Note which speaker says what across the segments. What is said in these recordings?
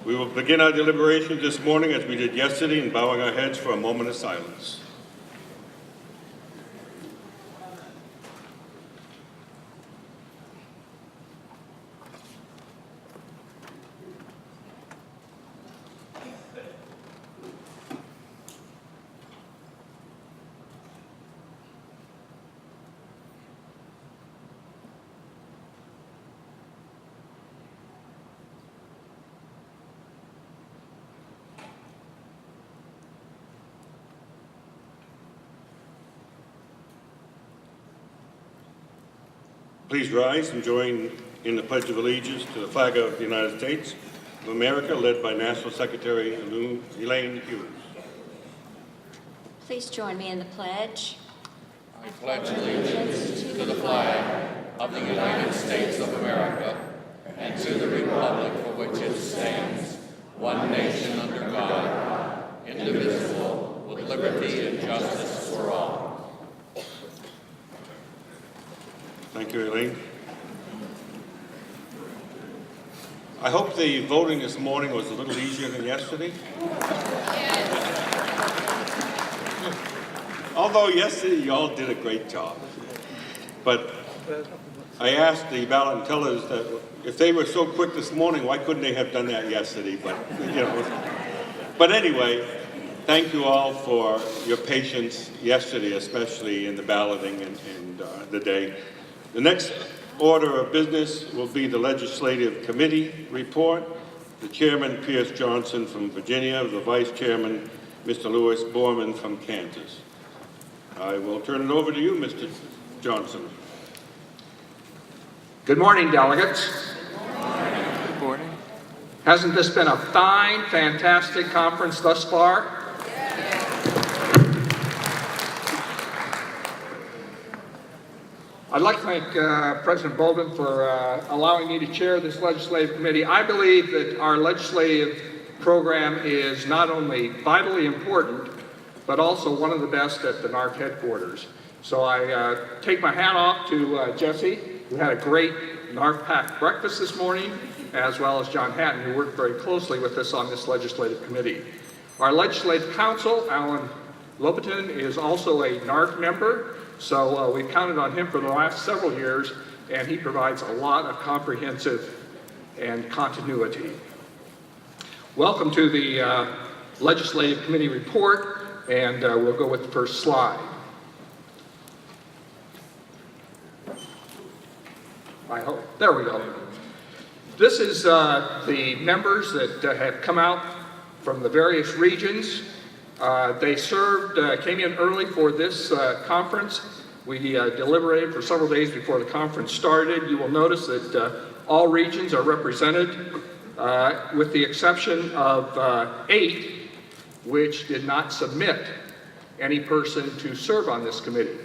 Speaker 1: We will begin our deliberations this morning as we did yesterday in bowing our heads for a moment of silence. Please rise and join in the Pledge of Allegiance to the flag of the United States of America, led by National Secretary Elaine Hughes.
Speaker 2: Please join me in the pledge.
Speaker 3: I pledge allegiance to the flag of the United States of America and to the republic for which it stands, one nation under God, indivisible, with liberty and justice for all.
Speaker 1: Thank you, Elaine. I hope the voting this morning was a little easier than yesterday. Although yesterday you all did a great job. But I asked the ballot tellers that if they were so quick this morning, why couldn't they have done that yesterday? But anyway, thank you all for your patience yesterday, especially in the balloting and the day. The next order of business will be the Legislative Committee report. The Chairman, Pierce Johnson from Virginia, the Vice Chairman, Mr. Lewis Borman from Kansas. I will turn it over to you, Mr. Johnson.
Speaker 4: Good morning, delegates.
Speaker 3: Good morning.
Speaker 4: Hasn't this been a fine, fantastic conference thus far? I'd like to thank President Bolden for allowing me to chair this legislative committee. I believe that our legislative program is not only vitally important, but also one of the best at the NARFE headquarters. So I take my hat off to Jesse, who had a great NARFE packed breakfast this morning, as well as John Hatton, who worked very closely with us on this legislative committee. Our legislative counsel, Alan Lopatin, is also a NARFE member. So we've counted on him for the last several years, and he provides a lot of comprehensive and continuity. Welcome to the Legislative Committee report, and we'll go with the first slide. I hope. There we go. This is the members that have come out from the various regions. They came in early for this conference. We deliberated for several days before the conference started. You will notice that all regions are represented, with the exception of 8, which did not submit any person to serve on this committee.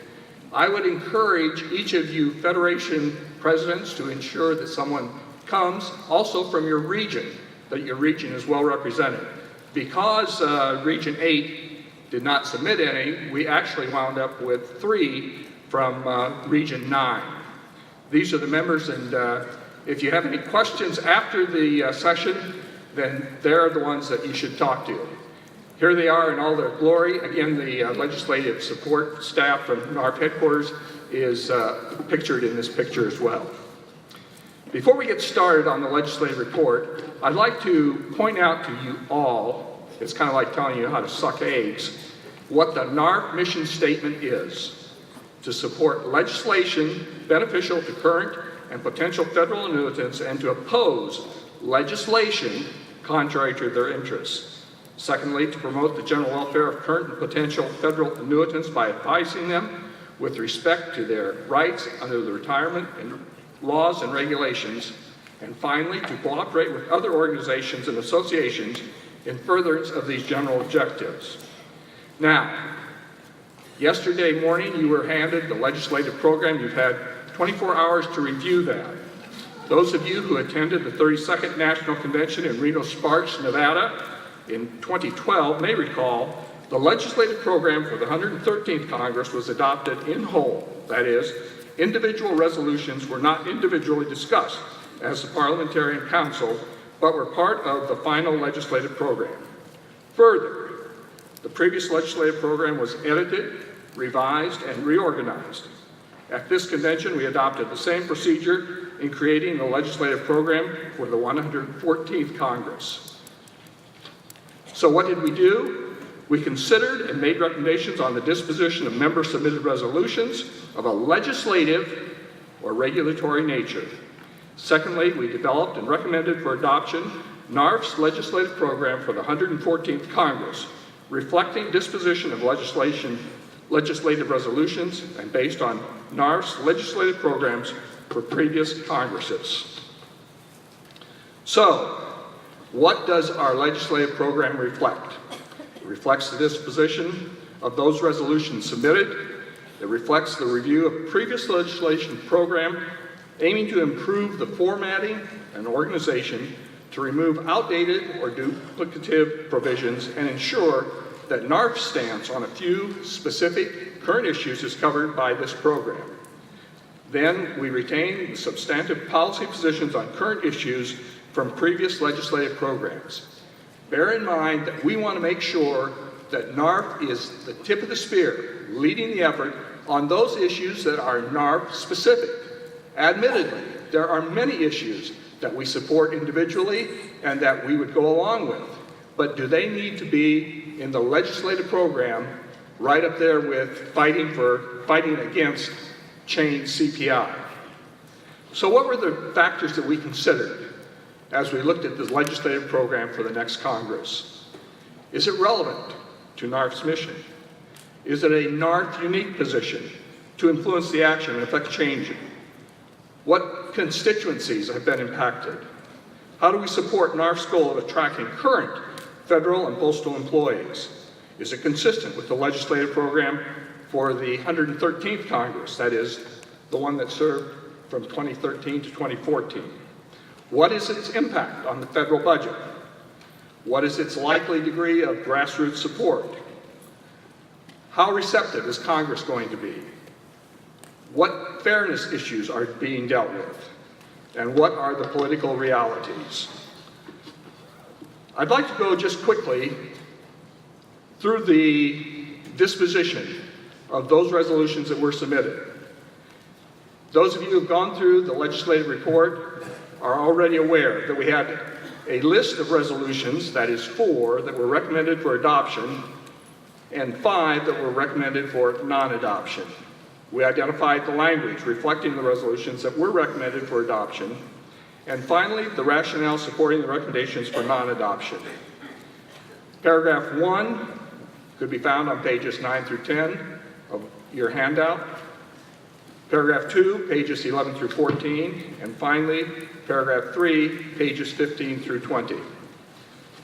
Speaker 4: I would encourage each of you Federation presidents to ensure that someone comes also from your region, that your region is well represented. Because Region 8 did not submit any, we actually wound up with 3 from Region 9. These are the members, and if you have any questions after the session, then they're the ones that you should talk to. Here they are in all their glory. Again, the legislative support staff from our headquarters is pictured in this picture as well. Before we get started on the legislative report, I'd like to point out to you all, it's kind of like telling you how to suck eggs, what the NARFE mission statement is: to support legislation beneficial to current and potential federal annuitants and to oppose legislation contrary to their interests. Secondly, to promote the general welfare of current and potential federal annuitants by advising them with respect to their rights under the retirement and laws and regulations, and finally, to cooperate with other organizations and associations in furtherance of these general objectives. Now, yesterday morning you were handed the legislative program. You've had 24 hours to review that. Those of you who attended the 32nd National Convention in Reno Sparks, Nevada in 2012 may recall the legislative program for the 113th Congress was adopted in whole. That is, individual resolutions were not individually discussed, as the Parliamentarian Council but were part of the final legislative program. Further, the previous legislative program was edited, revised, and reorganized. At this convention, we adopted the same procedure in creating the legislative program for the 114th Congress. So what did we do? We considered and made recommendations on the disposition of member-submitted resolutions of a legislative or regulatory nature. Secondly, we developed and recommended for adoption NARFE's legislative program for the 114th Congress, reflecting disposition of legislative resolutions and based on NARFE's legislative programs for previous Congresses. So, what does our legislative program reflect? It reflects the disposition of those resolutions submitted. It reflects the review of previous legislation program aiming to improve the formatting and organization to remove outdated or duplicative provisions and ensure that NARFE's stance on a few specific current issues is covered by this program. Then we retain the substantive policy positions on current issues from previous legislative programs. Bear in mind that we want to make sure that NARFE is the tip of the spear, leading the effort on those issues that are NARFE specific. Admittedly, there are many issues that we support individually and that we would go along with, but do they need to be in the legislative program right up there with fighting against chained CPI? So what were the factors that we considered as we looked at the legislative program for the next Congress? Is it relevant to NARFE's mission? Is it a NARFE unique position to influence the action and affect change? What constituencies have been impacted? How do we support NARFE's goal of attracting current federal and postal employees? Is it consistent with the legislative program for the 113th Congress, that is, the one that served from 2013 to 2014? What is its impact on the federal budget? What is its likely degree of grassroots support? How receptive is Congress going to be? What fairness issues are being dealt with? And what are the political realities? I'd like to go just quickly through the disposition of those resolutions that were submitted. Those of you who have gone through the legislative report are already aware that we had a list of resolutions, that is 4, that were recommended for adoption and 5 that were recommended for non-adoption. We identified the language reflecting the resolutions that were recommended for adoption, and finally, the rationale supporting the recommendations for non-adoption. Paragraph 1 could be found on pages 9 through 10 of your handout. Paragraph 2, pages 11 through 14, and finally, paragraph 3, pages 15 through 20.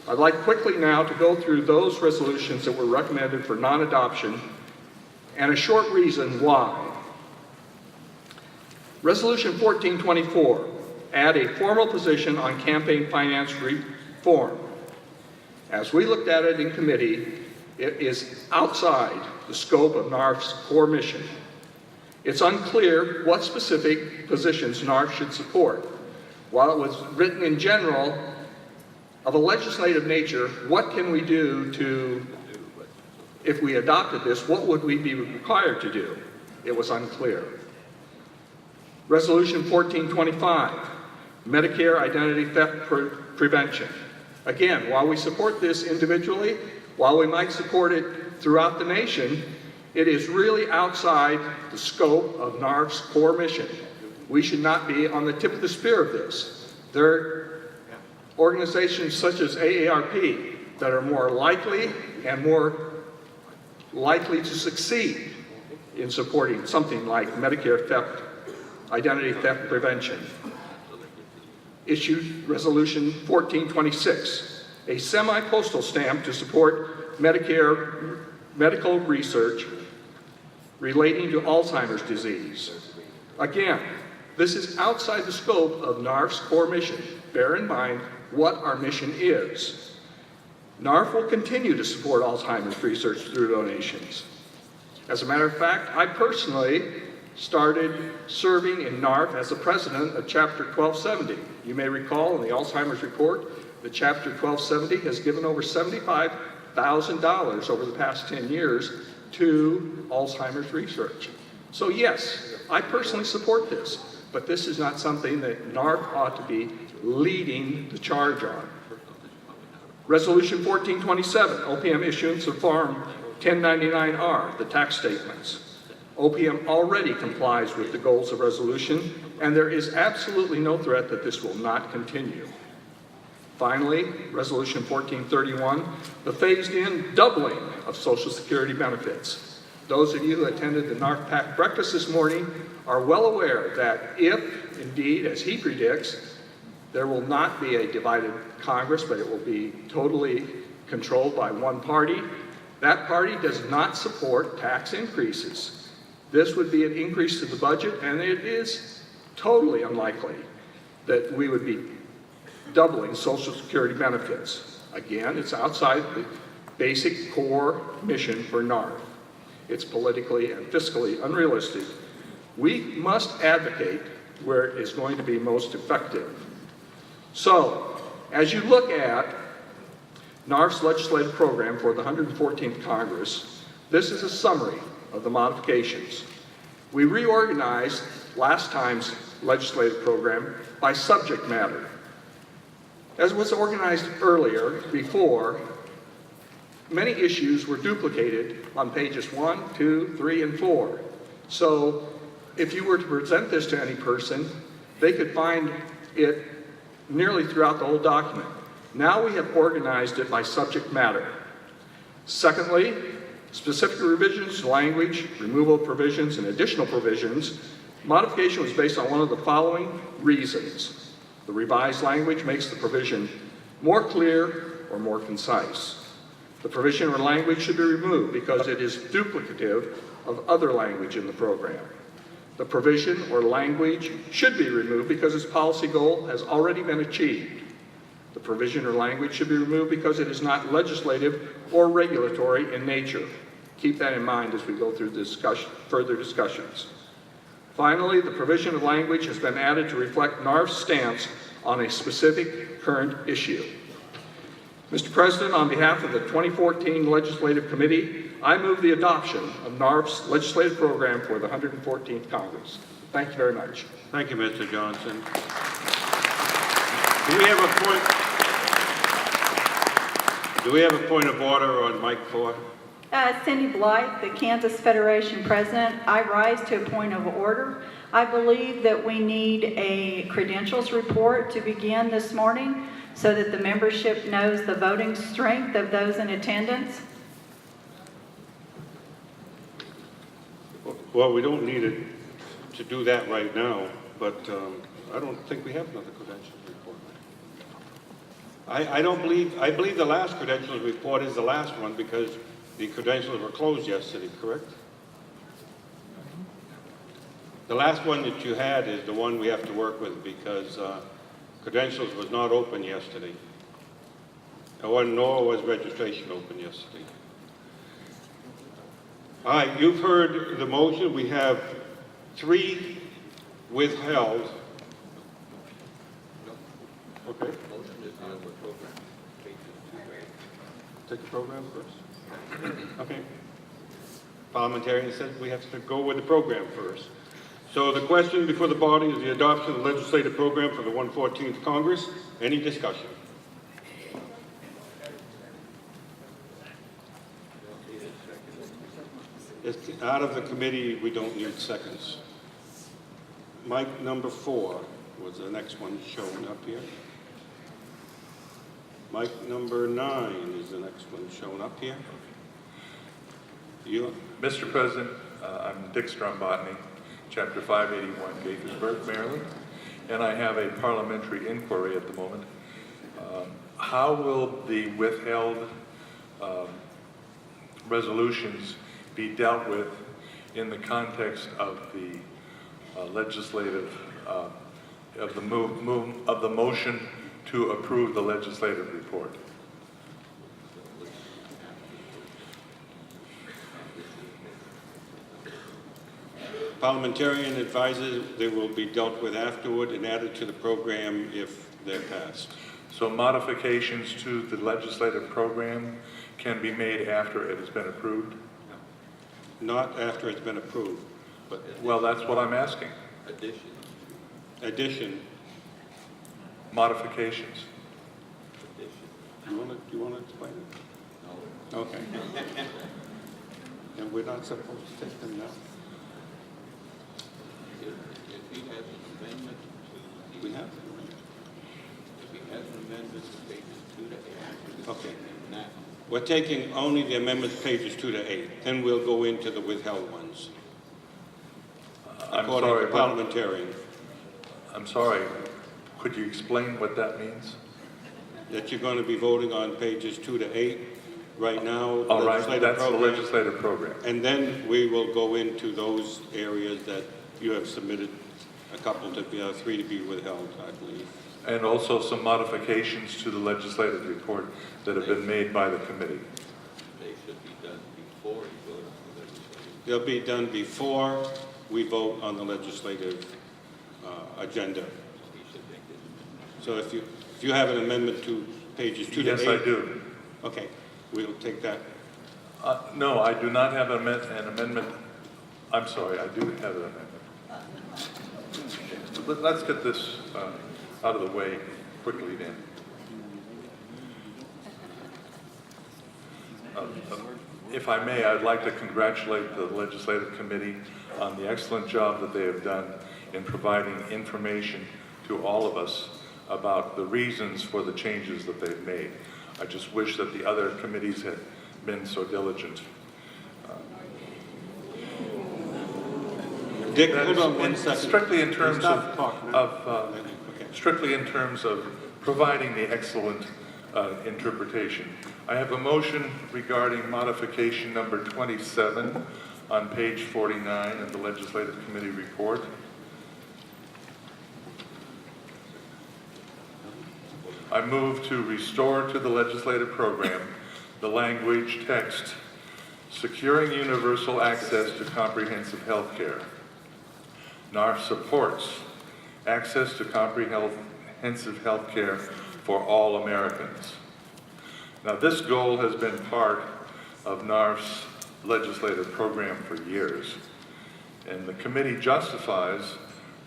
Speaker 4: I'd like quickly now to go through those resolutions that were recommended for non-adoption and a short reason why. Resolution 1424, add a formal position on campaign finance reform. As we looked at it in committee, it is outside the scope of NARFE's core mission. It's unclear what specific positions NARFE should support. While it was written in general of a legislative nature, what can we do to, if we adopted this, what would we be required to do? It was unclear. Resolution 1425, Medicare identity theft prevention. Again, while we support this individually, while we might support it throughout the nation, it is really outside the scope of NARFE's core mission. We should not be on the tip of the spear of this. There are organizations such as AARP that are more likely and more likely to succeed in supporting something like Medicare theft, identity theft prevention. Issued Resolution 1426, a semi-postal stamp to support Medicare medical research relating to Alzheimer's disease. Again, this is outside the scope of NARFE's core mission. Bear in mind what our mission is. NARFE will continue to support Alzheimer's research through donations. As a matter of fact, I personally started serving in NARFE as the president of Chapter 1270. You may recall in the Alzheimer's report that Chapter 1270 has given over $75,000 over the past 10 years to Alzheimer's research. So yes, I personally support this, but this is not something that NARFE ought to be leading the charge on. Resolution 1427, OPM issuance of Form 1099-R, the tax statements. OPM already complies with the goals of resolution, and there is absolutely no threat that this will not continue. Finally, Resolution 1431, the phased-in doubling of Social Security benefits. Those of you who attended the NARFE PAC breakfast this morning are well aware that if, indeed, as he predicts, there will not be a divided Congress, but it will be totally controlled by one party, that party does not support tax increases. This would be an increase to the budget, and it is totally unlikely that we would be doubling Social Security benefits. Again, it's outside the basic core mission for NARFE. It's politically and fiscally unrealistic. We must advocate where it is going to be most effective. So, as you look at NARFE's legislative program for the 114th Congress, this is a summary of the modifications. We reorganized last time's legislative program by subject matter. As was organized earlier, before, many issues were duplicated on pages 1, 2, 3, and 4. So if you were to present this to any person, they could find it nearly throughout the whole document. Now we have organized it by subject matter. Secondly, specific revisions to language, removal of provisions, and additional provisions. Modification was based on one of the following reasons. The revised language makes the provision more clear or more concise. The provision or language should be removed because it is duplicative of other language in the program. The provision or language should be removed because its policy goal has already been achieved. The provision or language should be removed because it is not legislative or regulatory in nature. Keep that in mind as we go through further discussions. Finally, the provision of language has been added to reflect NARFE's stance on a specific current issue. Mr. President, on behalf of the 2014 Legislative Committee, I move the adoption of NARFE's legislative program for the 114th Congress. Thank you very much.
Speaker 1: Thank you, Mr. Johnson. Do we have a point of order on Mike 4?
Speaker 5: Cindy Blythe, the Kansas Federation President. I rise to a point of order. I believe that we need a credentials report to begin this morning so that the membership knows the voting strength of those in attendance.
Speaker 1: Well, we don't need it to do that right now, but I don't think we have another credentials report. I believe the last credentials report is the last one because the credentials were closed yesterday, correct? The last one that you had is the one we have to work with because credentials was not open yesterday. Nor was registration open yesterday. All right, you've heard the motion. We have 3 withheld. Okay. Take the program first. Okay. Parliamentarian said we have to go with the program first. So the question before the body is the adoption of the legislative program for the 114th Congress. Any discussion? It's out of the committee, we don't need seconds. Mike number 4 was the next one shown up here. Mike number 9 is the next one shown up here. You?
Speaker 6: Mr. President, I'm Dick Strombotny, Chapter 581, Gaithersburg, Maryland, and I have a parliamentary inquiry at the moment. How will the withheld resolutions be dealt with in the context of the legislative, of the motion to approve the legislative report?
Speaker 1: parliamentarian advisors, they will be dealt with afterward and added to the program if they're passed.
Speaker 6: So modifications to the legislative program can be made after it has been approved?
Speaker 1: Not after it's been approved, but
Speaker 6: Well, that's what I'm asking.
Speaker 1: addition.
Speaker 6: Modifications.
Speaker 1: You want to explain it? No. Okay. And we're not supposed to take them now?
Speaker 3: If he has an amendment to,
Speaker 1: We have?
Speaker 3: if he has an amendment to pages 2 to 8.
Speaker 1: Okay.
Speaker 3: Now,
Speaker 1: We're taking only the amendments pages 2 to 8. Then we'll go into the withheld ones.
Speaker 6: I'm
Speaker 1: According
Speaker 6: sorry,
Speaker 1: to parliamentarian,
Speaker 6: I'm sorry. Could you explain what that means?
Speaker 1: that you're going to be voting on pages 2 to 8 right now.
Speaker 6: All right,
Speaker 1: legislative
Speaker 6: that's the
Speaker 1: program.
Speaker 6: legislative program.
Speaker 1: And then we will go into those areas that you have submitted, a couple to be, 3 to be withheld, I believe.
Speaker 6: And also some modifications to the legislative report that have been made by the committee.
Speaker 3: they should be done before you vote on the legislative.
Speaker 1: They'll be done before we vote on the legislative agenda.
Speaker 3: He should make his amendment.
Speaker 1: So if you have an amendment to pages 2 to 8.
Speaker 6: Yes, I do.
Speaker 1: Okay, we'll take that.
Speaker 6: No, I do not have an amendment. I'm sorry, I do have an amendment. Let's get this out of the way quickly then. If I may, I'd like to congratulate the legislative committee on the excellent job that they have done in providing information to all of us about the reasons for the changes that they've made. I just wish that the other committees had been so diligent.
Speaker 1: Dick,
Speaker 6: That
Speaker 1: hold
Speaker 6: is
Speaker 1: on one second.
Speaker 6: Strictly in terms
Speaker 1: Stop talking. Okay.
Speaker 6: strictly in terms of providing the excellent interpretation. I have a motion regarding modification number 27 on page 49 of the Legislative Committee report. I move to restore to the legislative program the language text, securing universal access to comprehensive health care. NARFE supports access to comprehensive health care for all Americans. Now, this goal has been part of NARFE's legislative program for years, and the committee justifies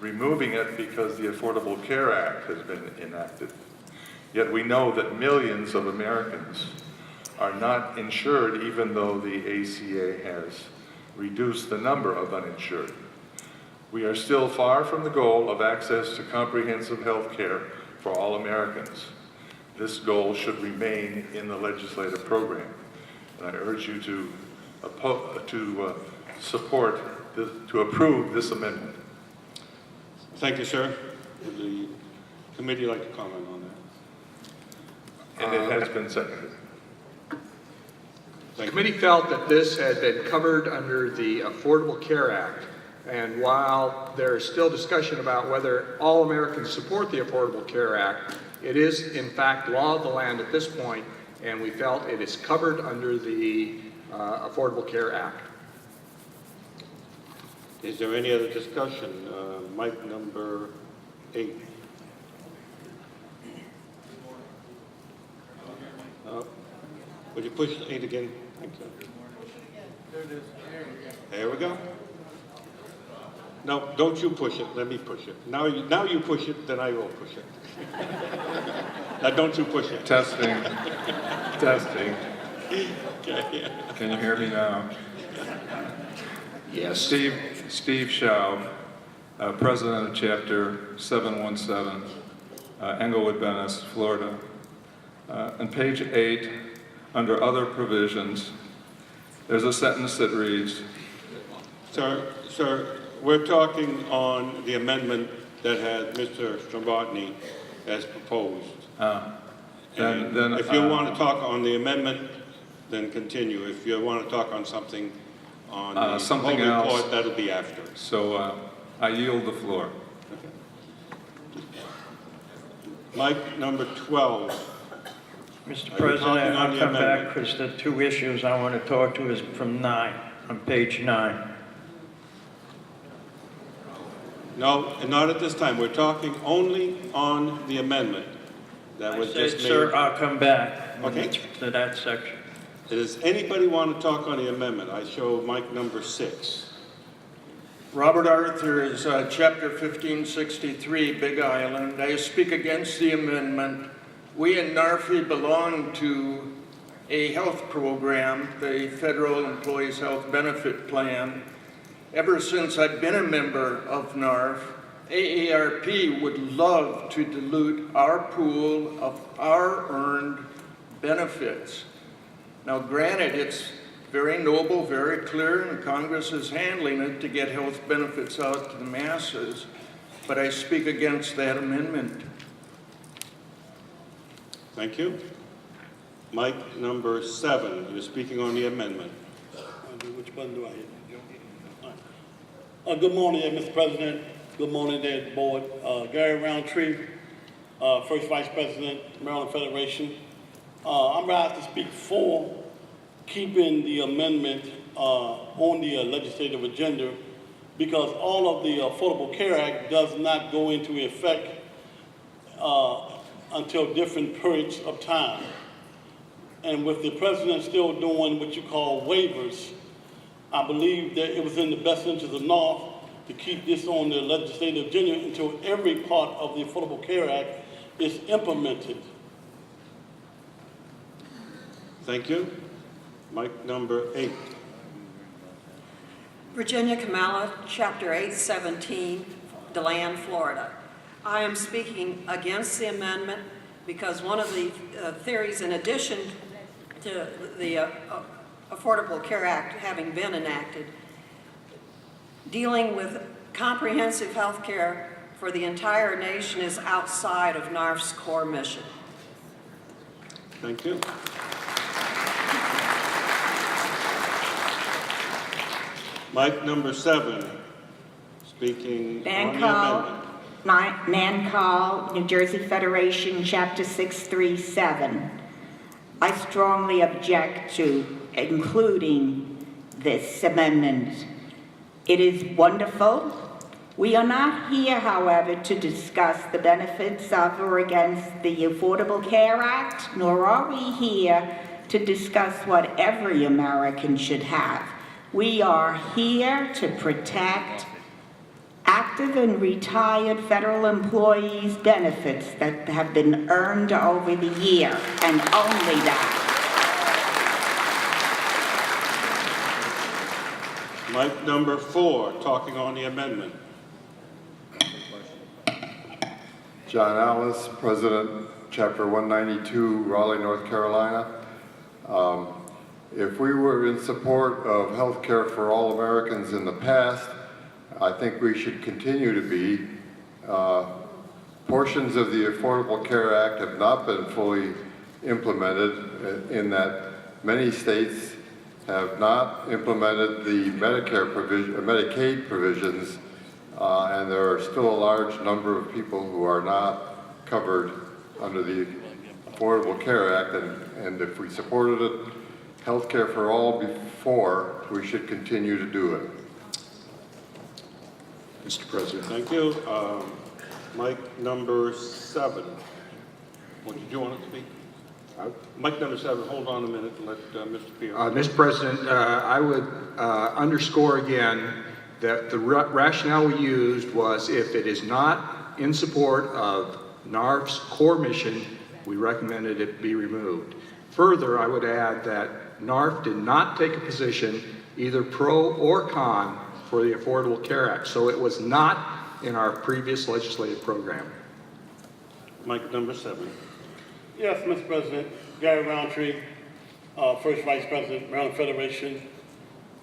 Speaker 6: removing it because the Affordable Care Act has been enacted. Yet we know that millions of Americans are not insured, even though the ACA has reduced the number of uninsured. We are still far from the goal of access to comprehensive health care for all Americans. This goal should remain in the legislative program. And I urge you to approve this amendment.
Speaker 1: Thank you, sir. Would the committee like to comment on that?
Speaker 6: And it has been seconded.
Speaker 4: The
Speaker 1: Thank you.
Speaker 4: committee felt that this had been covered under the Affordable Care Act. And while there is still discussion about whether all Americans support the Affordable Care Act, it is in fact law of the land at this point, and we felt it is covered under the Affordable Care Act.
Speaker 1: Is there any other discussion? Mic number 8. Would you push 8 again? Thank you. There we go. No, don't you push it. Let me push it. Now you push it, then I will push it. Now don't you push it.
Speaker 7: Testing. Testing. Can you hear me now?
Speaker 4: Yes.
Speaker 7: Steve Schaub, President of Chapter 717, Englewood, Venice, Florida. On page 8, under other provisions, there's a sentence that reads,
Speaker 1: Sir, we're talking on the amendment that had Mr. Strombatny as proposed.
Speaker 7: then
Speaker 1: If you want to talk on the amendment, then continue. If you want to talk on something on the
Speaker 7: something
Speaker 1: whole
Speaker 7: else.
Speaker 1: report, that'll be after.
Speaker 7: so I yield the floor.
Speaker 1: Mic number 12.
Speaker 8: Mr.
Speaker 1: talking
Speaker 8: President,
Speaker 1: on
Speaker 8: I'll
Speaker 1: the
Speaker 8: come back
Speaker 1: amendment?
Speaker 8: because the two issues I want to talk to is from 9, on page 9.
Speaker 1: No, and not at this time. We're talking only on the amendment that was just made.
Speaker 8: Sir, I'll come back
Speaker 1: Okay.
Speaker 8: to that section.
Speaker 1: Does anybody want to talk on the amendment? I show mic number 6.
Speaker 8: Robert Arthur is Chapter 1563, Big Island. I speak against the amendment. We in NARFE belong to a health program, the Federal Employees Health Benefit Plan. Ever since I've been a member of NARFE, AARP would love to dilute our pool of our earned benefits. Now granted, it's very noble, very clear, and Congress is handling it to get health benefits out to the masses, but I speak against that amendment.
Speaker 1: Thank you. Mic number 7, you're speaking on the amendment.
Speaker 9: Which button do I hit? Good morning, Mr. President. Good morning, there, board. Gary Roundtree, First Vice President, Maryland Federation. I'm ready to speak for keeping the amendment on the legislative agenda because all of the Affordable Care Act does not go into effect until different periods of time. And with the president still doing what you call waivers, I believe that it was in the best interest of NARFE to keep this on the legislative agenda until every part of the Affordable Care Act is implemented.
Speaker 1: Thank you. Mic number 8.
Speaker 10: Virginia Kamala, Chapter 817, DeLand, Florida. I am speaking against the amendment because one of the theories, in addition to the Affordable Care Act having been enacted, dealing with comprehensive health care for the entire nation is outside of NARFE's core mission.
Speaker 1: Thank you. Mic number 7, speaking on the amendment.
Speaker 11: Nancall, New Jersey Federation, Chapter 637. I strongly object to including this amendment. It is wonderful. We are not here, however, to discuss the benefits of or against the Affordable Care Act, nor are we here to discuss what every American should have. We are here to protect active and retired federal employees' benefits that have been earned over the year, and only that.
Speaker 1: Mic number 4, talking on the amendment.
Speaker 12: John Alice, President, Chapter 192, Raleigh, North Carolina. If we were in support of health care for all Americans in the past, I think we should continue to be. Portions of the Affordable Care Act have not been fully implemented in that many states have not implemented the Medicaid provisions, and there are still a large number of people who are not covered under the Affordable Care Act, and if we supported it, health care for all before, we should continue to do it.
Speaker 4: Mr. President.
Speaker 1: Thank you. Mic number 7. What did you want to speak? Mic number 7, hold on a minute and let Mr. Pierre.
Speaker 4: Mr. President, I would underscore again that the rationale we used was if it is not in support of NARFE's core mission, we recommended it be removed. Further, I would add that NARFE did not take a position either pro or con for the Affordable Care Act, so it was not in our previous legislative program.
Speaker 1: Mic number 7.
Speaker 9: Yes, Mr. President. Gary Roundtree, First Vice President, Maryland Federation.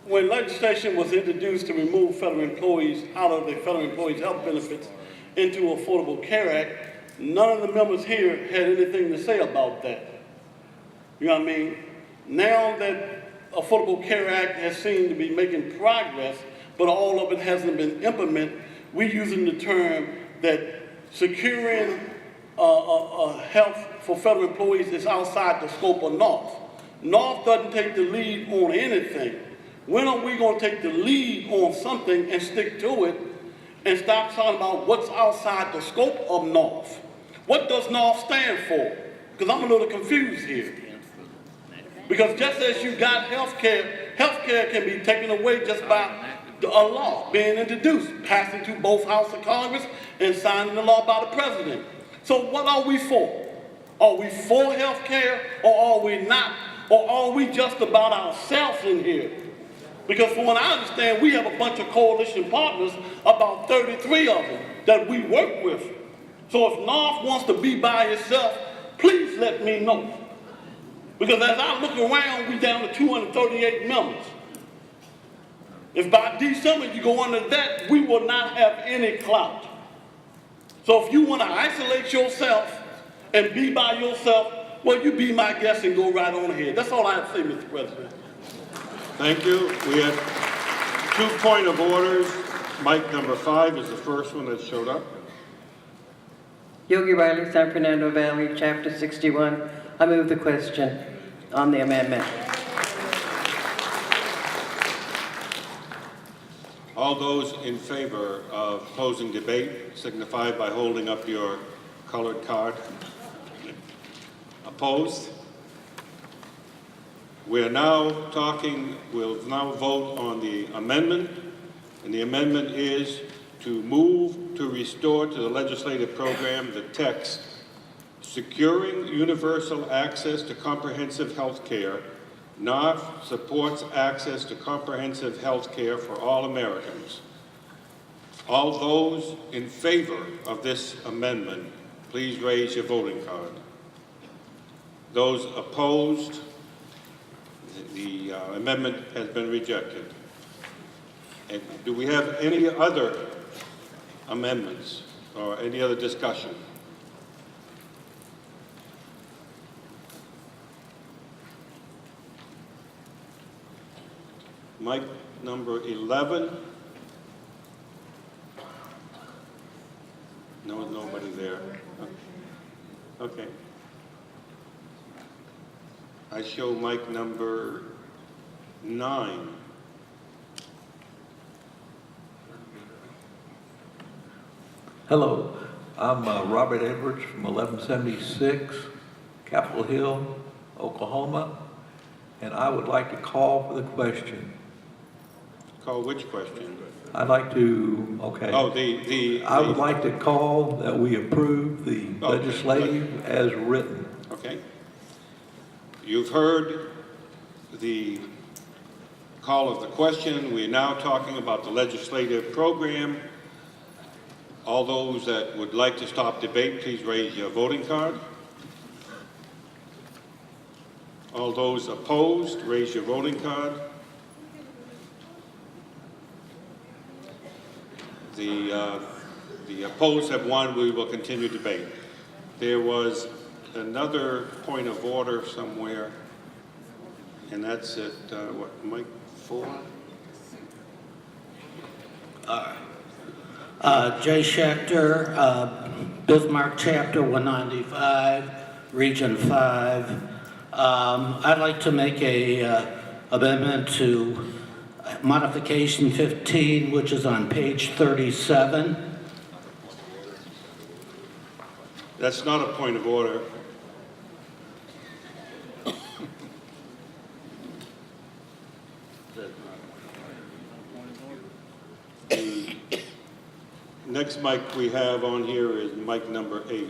Speaker 9: When legislation was introduced to remove federal employees out of the Federal Employees Health Benefits into Affordable Care Act, none of the members here had anything to say about that. You know what I mean? Now that Affordable Care Act has seemed to be making progress, but all of it hasn't been implemented, we're using the term that securing health for federal employees is outside the scope of NARFE. NARFE doesn't take the lead on anything. When are we going to take the lead on something and stick to it and stop talking about what's outside the scope of NARFE. What does NARFE stand for? Because I'm a little confused here. Because just as you got healthcare, healthcare can be taken away just by a law being introduced, passing through both houses of Congress and signing the law by the president. So what are we for? Are we for healthcare or are we not? Or are we just about ourselves in here? Because from what I understand, we have a bunch of coalition partners, about 33 of them, that we work with. So if NARFE wants to be by itself, please let me know. Because as I look around, we down to 238 members. If by December you go under that, we will not have any clout. So if you want to isolate yourself and be by yourself, well, you be my guest and go right on ahead. That's all I have to say, Mr. President.
Speaker 1: Thank you. We had 2 point of orders. Mic number 5 is the first one that showed up.
Speaker 13: Yogi Riley, San Fernando Valley, Chapter 61. I move the question on the amendment.
Speaker 1: All those in favor of closing debate signify by holding up your colored card. Opposed? We'll now vote on the amendment, and the amendment is to move to restore to the legislative program the text, securing universal access to comprehensive health care. NARFE supports access to comprehensive health care for all Americans. All those in favor of this amendment, please raise your voting card. Those opposed, the amendment has been rejected. And do we have any other amendments or any other discussion? Mic number 11. No, nobody there. Okay. I show mic number 9.
Speaker 14: Hello, I'm Robert Edwards from 1176 Capitol Hill, Oklahoma, and I would like to call for the question.
Speaker 1: Call which question?
Speaker 14: I'd like to, okay.
Speaker 1: Oh,
Speaker 14: I would like to call that we approve the legislative as written.
Speaker 1: Okay. You've heard the call of the question. We're now talking about the legislative program. All those that would like to stop debate, please raise your voting card. All those opposed, raise your voting card. The opposed have won. We will continue debate. There was another point of order somewhere, and that's at, what, mic 4?
Speaker 15: Jay Schechter, Bismarck Chapter 195, Region 5. I'd like to make a amendment to modification 15, which is on page 37.
Speaker 1: That's not a point of order. The next mic we have on here is mic number 8.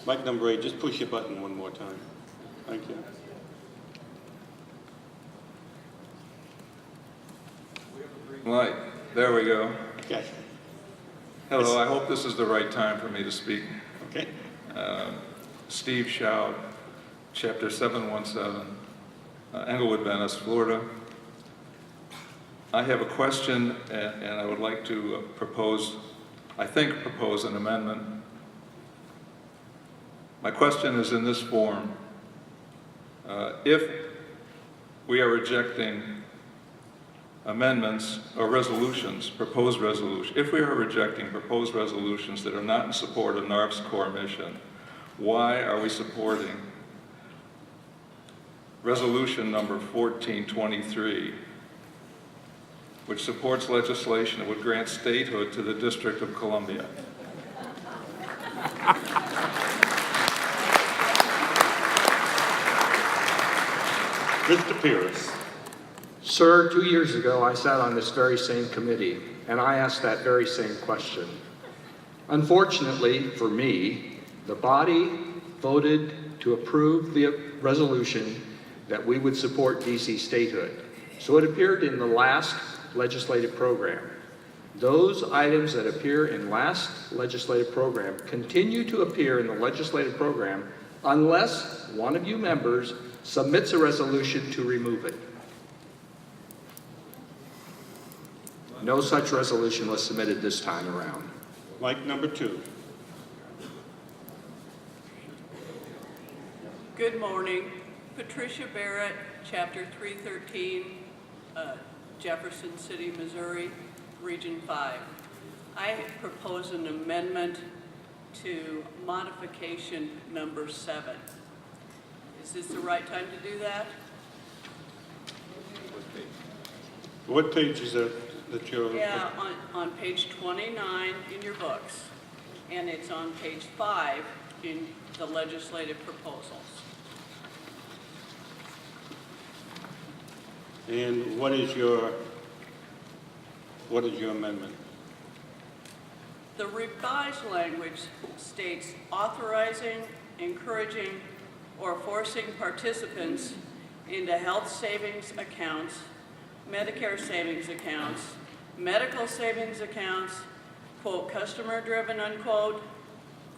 Speaker 1: Mic number 8, just push your button one more time. Thank you.
Speaker 7: Right, there we go.
Speaker 1: Okay.
Speaker 7: Hello, I hope this is the right time for me to speak.
Speaker 1: Okay.
Speaker 7: Steve Schaub, Chapter 717, Englewood, Venice, Florida. I have a question, and I would like to propose an amendment. My question is in this form. If we are rejecting amendments or resolutions, proposed resolutions, if we are rejecting proposed resolutions that are not in support of NARFE's core mission, why are we supporting resolution number 1423, which supports legislation that would grant statehood to the District of Columbia.
Speaker 1: Mr. Pierce.
Speaker 4: Sir, 2 years ago, I sat on this very same committee, and I asked that very same question. Unfortunately for me, the body voted to approve the resolution that we would support DC statehood. So it appeared in the last legislative program. Those items that appear in last legislative program continue to appear in the legislative program unless one of you members submits a resolution to remove it. No such resolution was submitted this time around.
Speaker 1: Mike number 2.
Speaker 16: Good morning. Patricia Barrett, Chapter 313, Jefferson City, Missouri, Region 5. I propose an amendment to modification number 7. Is this the right time to do that?
Speaker 1: What page is that you're...
Speaker 16: Yeah, on page 29 in your books, and it's on page 5 in the legislative proposals.
Speaker 1: And what is your amendment?
Speaker 16: The revised language states authorizing, encouraging, or forcing participants into health savings accounts, Medicare savings accounts, medical savings accounts, quote, customer-driven, unquote,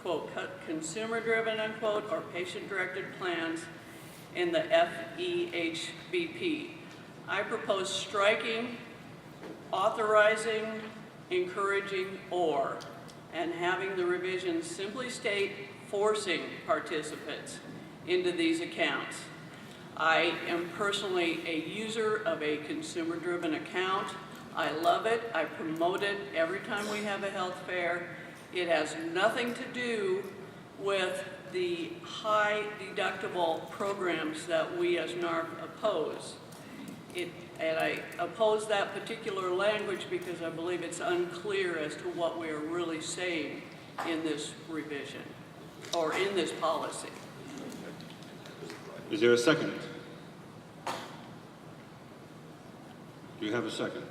Speaker 16: quote, consumer-driven, unquote, or patient-directed plans in the FEHBP. I propose striking, authorizing, encouraging, or, and having the revisions simply state forcing participants into these accounts. I am personally a user of a consumer-driven account. I love it. I promote it every time we have a health fair. It has nothing to do with the high deductible programs that we as NARFE oppose. And I oppose that particular language because I believe it's unclear as to what we are really saying in this revision or in this policy.
Speaker 1: Is there a second? Do you have a second?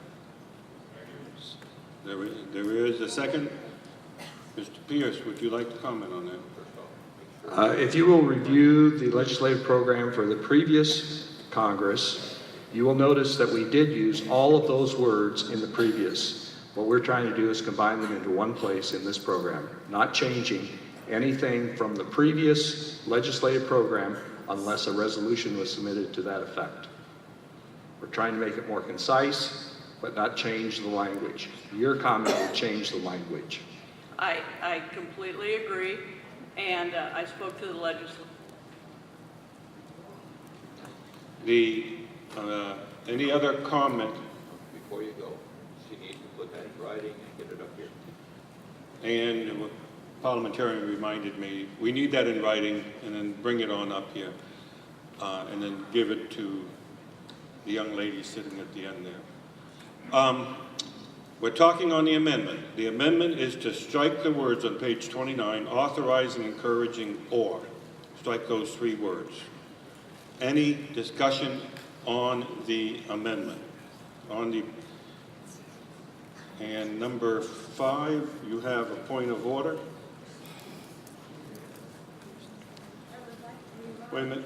Speaker 1: There is a second. Mr. Pierce, would you like to comment on that?
Speaker 4: If you will review the legislative program for the previous Congress, you will notice that we did use all of those words in the previous. What we're trying to do is combine them into one place in this program, not changing anything from the previous legislative program unless a resolution was submitted to that effect. We're trying to make it more concise, but not change the language. Your comment will change the language.
Speaker 16: I completely agree, and I spoke to the legislature.
Speaker 1: Any other comment?
Speaker 14: Before you go, she needs to put that in writing and get it up here.
Speaker 1: And the parliamentarian reminded me, we need that in writing and then bring it on up here. And then give it to the young lady sitting at the end there. We're talking on the amendment. The amendment is to strike the words on page 29, authorizing, encouraging, or. Strike those 3 words. Any discussion on the amendment? And number 5, you have a point of order. Wait a minute.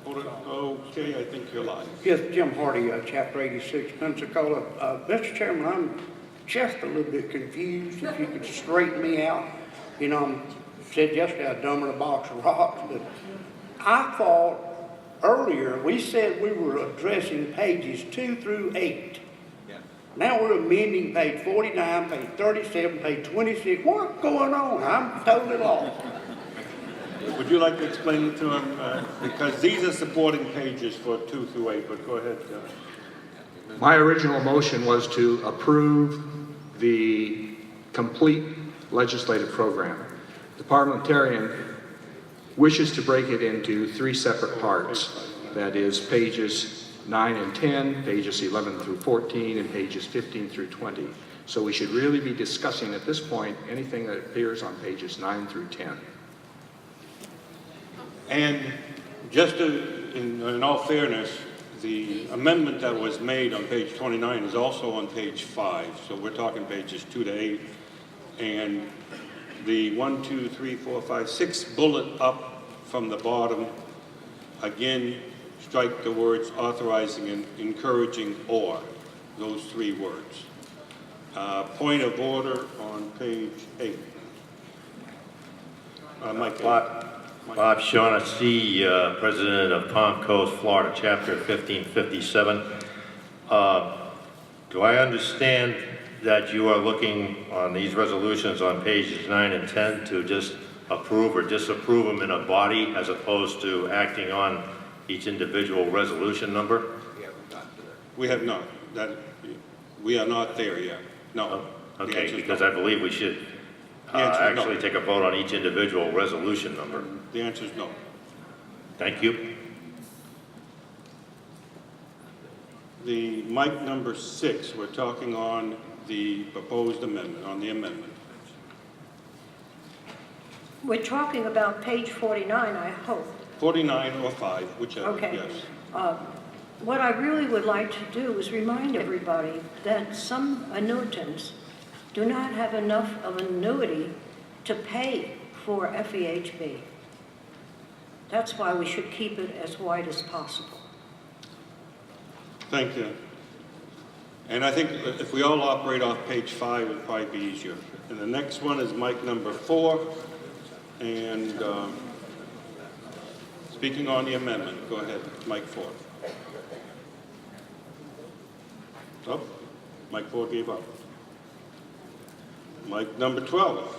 Speaker 1: Hold it. Okay, I think you're live.
Speaker 17: Yes, Jim Hardy, Chapter 86, Pensacola. Mr. Chairman, I'm just a little bit confused. If you could straighten me out. You know, I said yesterday I'd dumb in a box of rocks, but I thought earlier we said we were addressing pages 2 through 8.
Speaker 14: Yeah.
Speaker 17: Now we're amending page 49, page 37, page 26. What's going on? I'm totally lost.
Speaker 1: Would you like to explain it to him? Because these are supporting pages for 2 through 8, but go ahead.
Speaker 4: My original motion was to approve the complete legislative program. The parliamentarian wishes to break it into 3 separate parts. That is pages 9 and 10, pages 11 through 14, and pages 15 through 20. So we should really be discussing at this point anything that appears on pages 9 through 10.
Speaker 1: And just in all fairness, the amendment that was made on page 29 is also on page 5. So we're talking pages 2 to 8. And the 1, 2, 3, 4, 5, 6 bullet up from the bottom, again, strike the words authorizing and encouraging or, those 3 words. Point of order on page 8. Mike.
Speaker 18: Bob Shaughnessy, President of Palm Coast, Florida, Chapter 1557. Do I understand that you are looking on these resolutions on pages 9 and 10 to just approve or disapprove them in a body as opposed to acting on each individual resolution number?
Speaker 1: We have not. We are not there yet. No.
Speaker 18: Okay, because I believe we should actually take a vote on each individual resolution number.
Speaker 1: The answer is no.
Speaker 18: Thank you.
Speaker 1: The mic number 6, we're talking on the proposed amendment, on the amendment.
Speaker 19: We're talking about page 49, I hope.
Speaker 1: 49 or 5, whichever,
Speaker 19: Okay.
Speaker 1: yes.
Speaker 19: What I really would like to do is remind everybody that some annuitants do not have enough of an annuity to pay for FEHB. That's why we should keep it as wide as possible.
Speaker 1: Thank you. And I think if we all operate off page 5, it'd probably be easier. And the next one is mic number 4. And speaking on the amendment, go ahead, mic 4. Oh, mic 4 gave up. Mic number 12.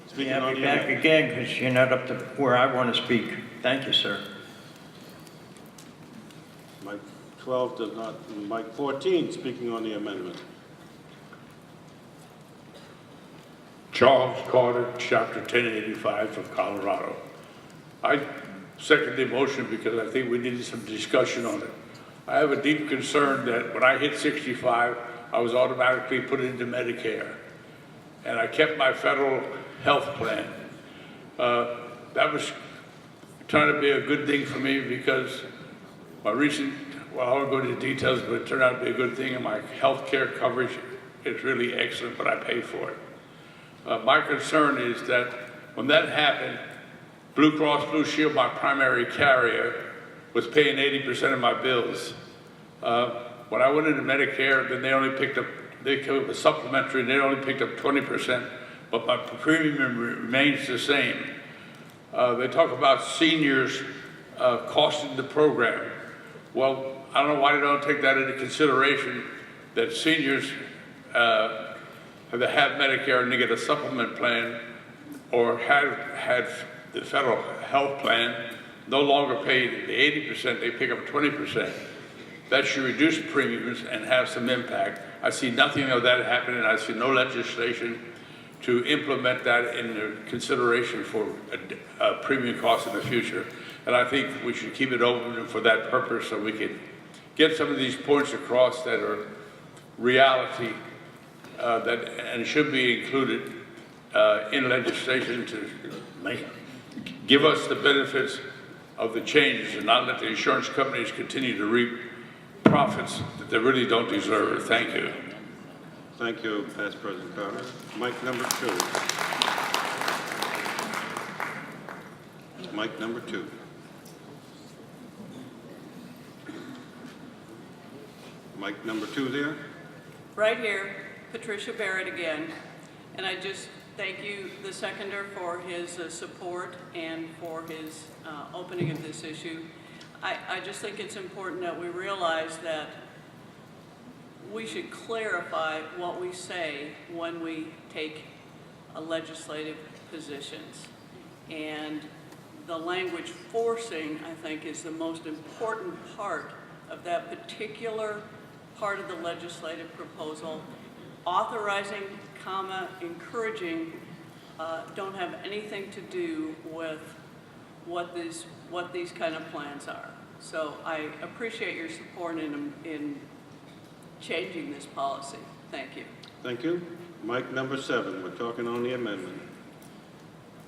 Speaker 1: Speaking
Speaker 20: I'll
Speaker 1: on
Speaker 20: be
Speaker 1: the
Speaker 20: back
Speaker 1: amendment.
Speaker 20: again because you're not up to where I want to speak. Thank you, sir.
Speaker 1: Mic 12 does not, mic 14, speaking on the amendment.
Speaker 21: Charles Carter, Chapter 1085 from Colorado. I second the motion because I think we needed some discussion on it. I have a deep concern that when I hit 65, I was automatically put into Medicare. And I kept my federal health plan. That was trying to be a good thing for me because my recent, well, I won't go into details, but it turned out to be a good thing, and my health care coverage is really excellent, but I pay for it. My concern is that when that happened, Blue Cross Blue Shield, my primary carrier, was paying 80% of my bills. When I went into Medicare, then they came up with supplementary, and they only picked up 20%, but my premium remains the same. They talk about seniors costing the program. Well, I don't know why they don't take that into consideration, that seniors that have Medicare and they get a supplement plan or had the federal health plan no longer pay the 80%, they pick up 20%. That should reduce premiums and have some impact. I see nothing of that happening. I see no legislation to implement that in consideration for premium costs in the future. And I think we should keep it open for that purpose so we can get some of these points across that are reality and should be included in legislation to give us the benefits of the changes and not let the insurance companies continue to reap profits that they really don't deserve. Thank you.
Speaker 1: Thank you, Past President Carter. Mic number 2. Mic number 2. Mic number 2 there.
Speaker 16: Right here, Patricia Barrett again. And I just thank you, the seconder, for his support and for his opening of this issue. I just think it's important that we realize that we should clarify what we say when we take legislative positions. And the language forcing, I think, is the most important part of that particular part of the legislative proposal. Authorizing, encouraging, don't have anything to do with what these kind of plans are. So I appreciate your support in changing this policy. Thank you.
Speaker 1: Thank you. Mic number 7, we're talking on the amendment.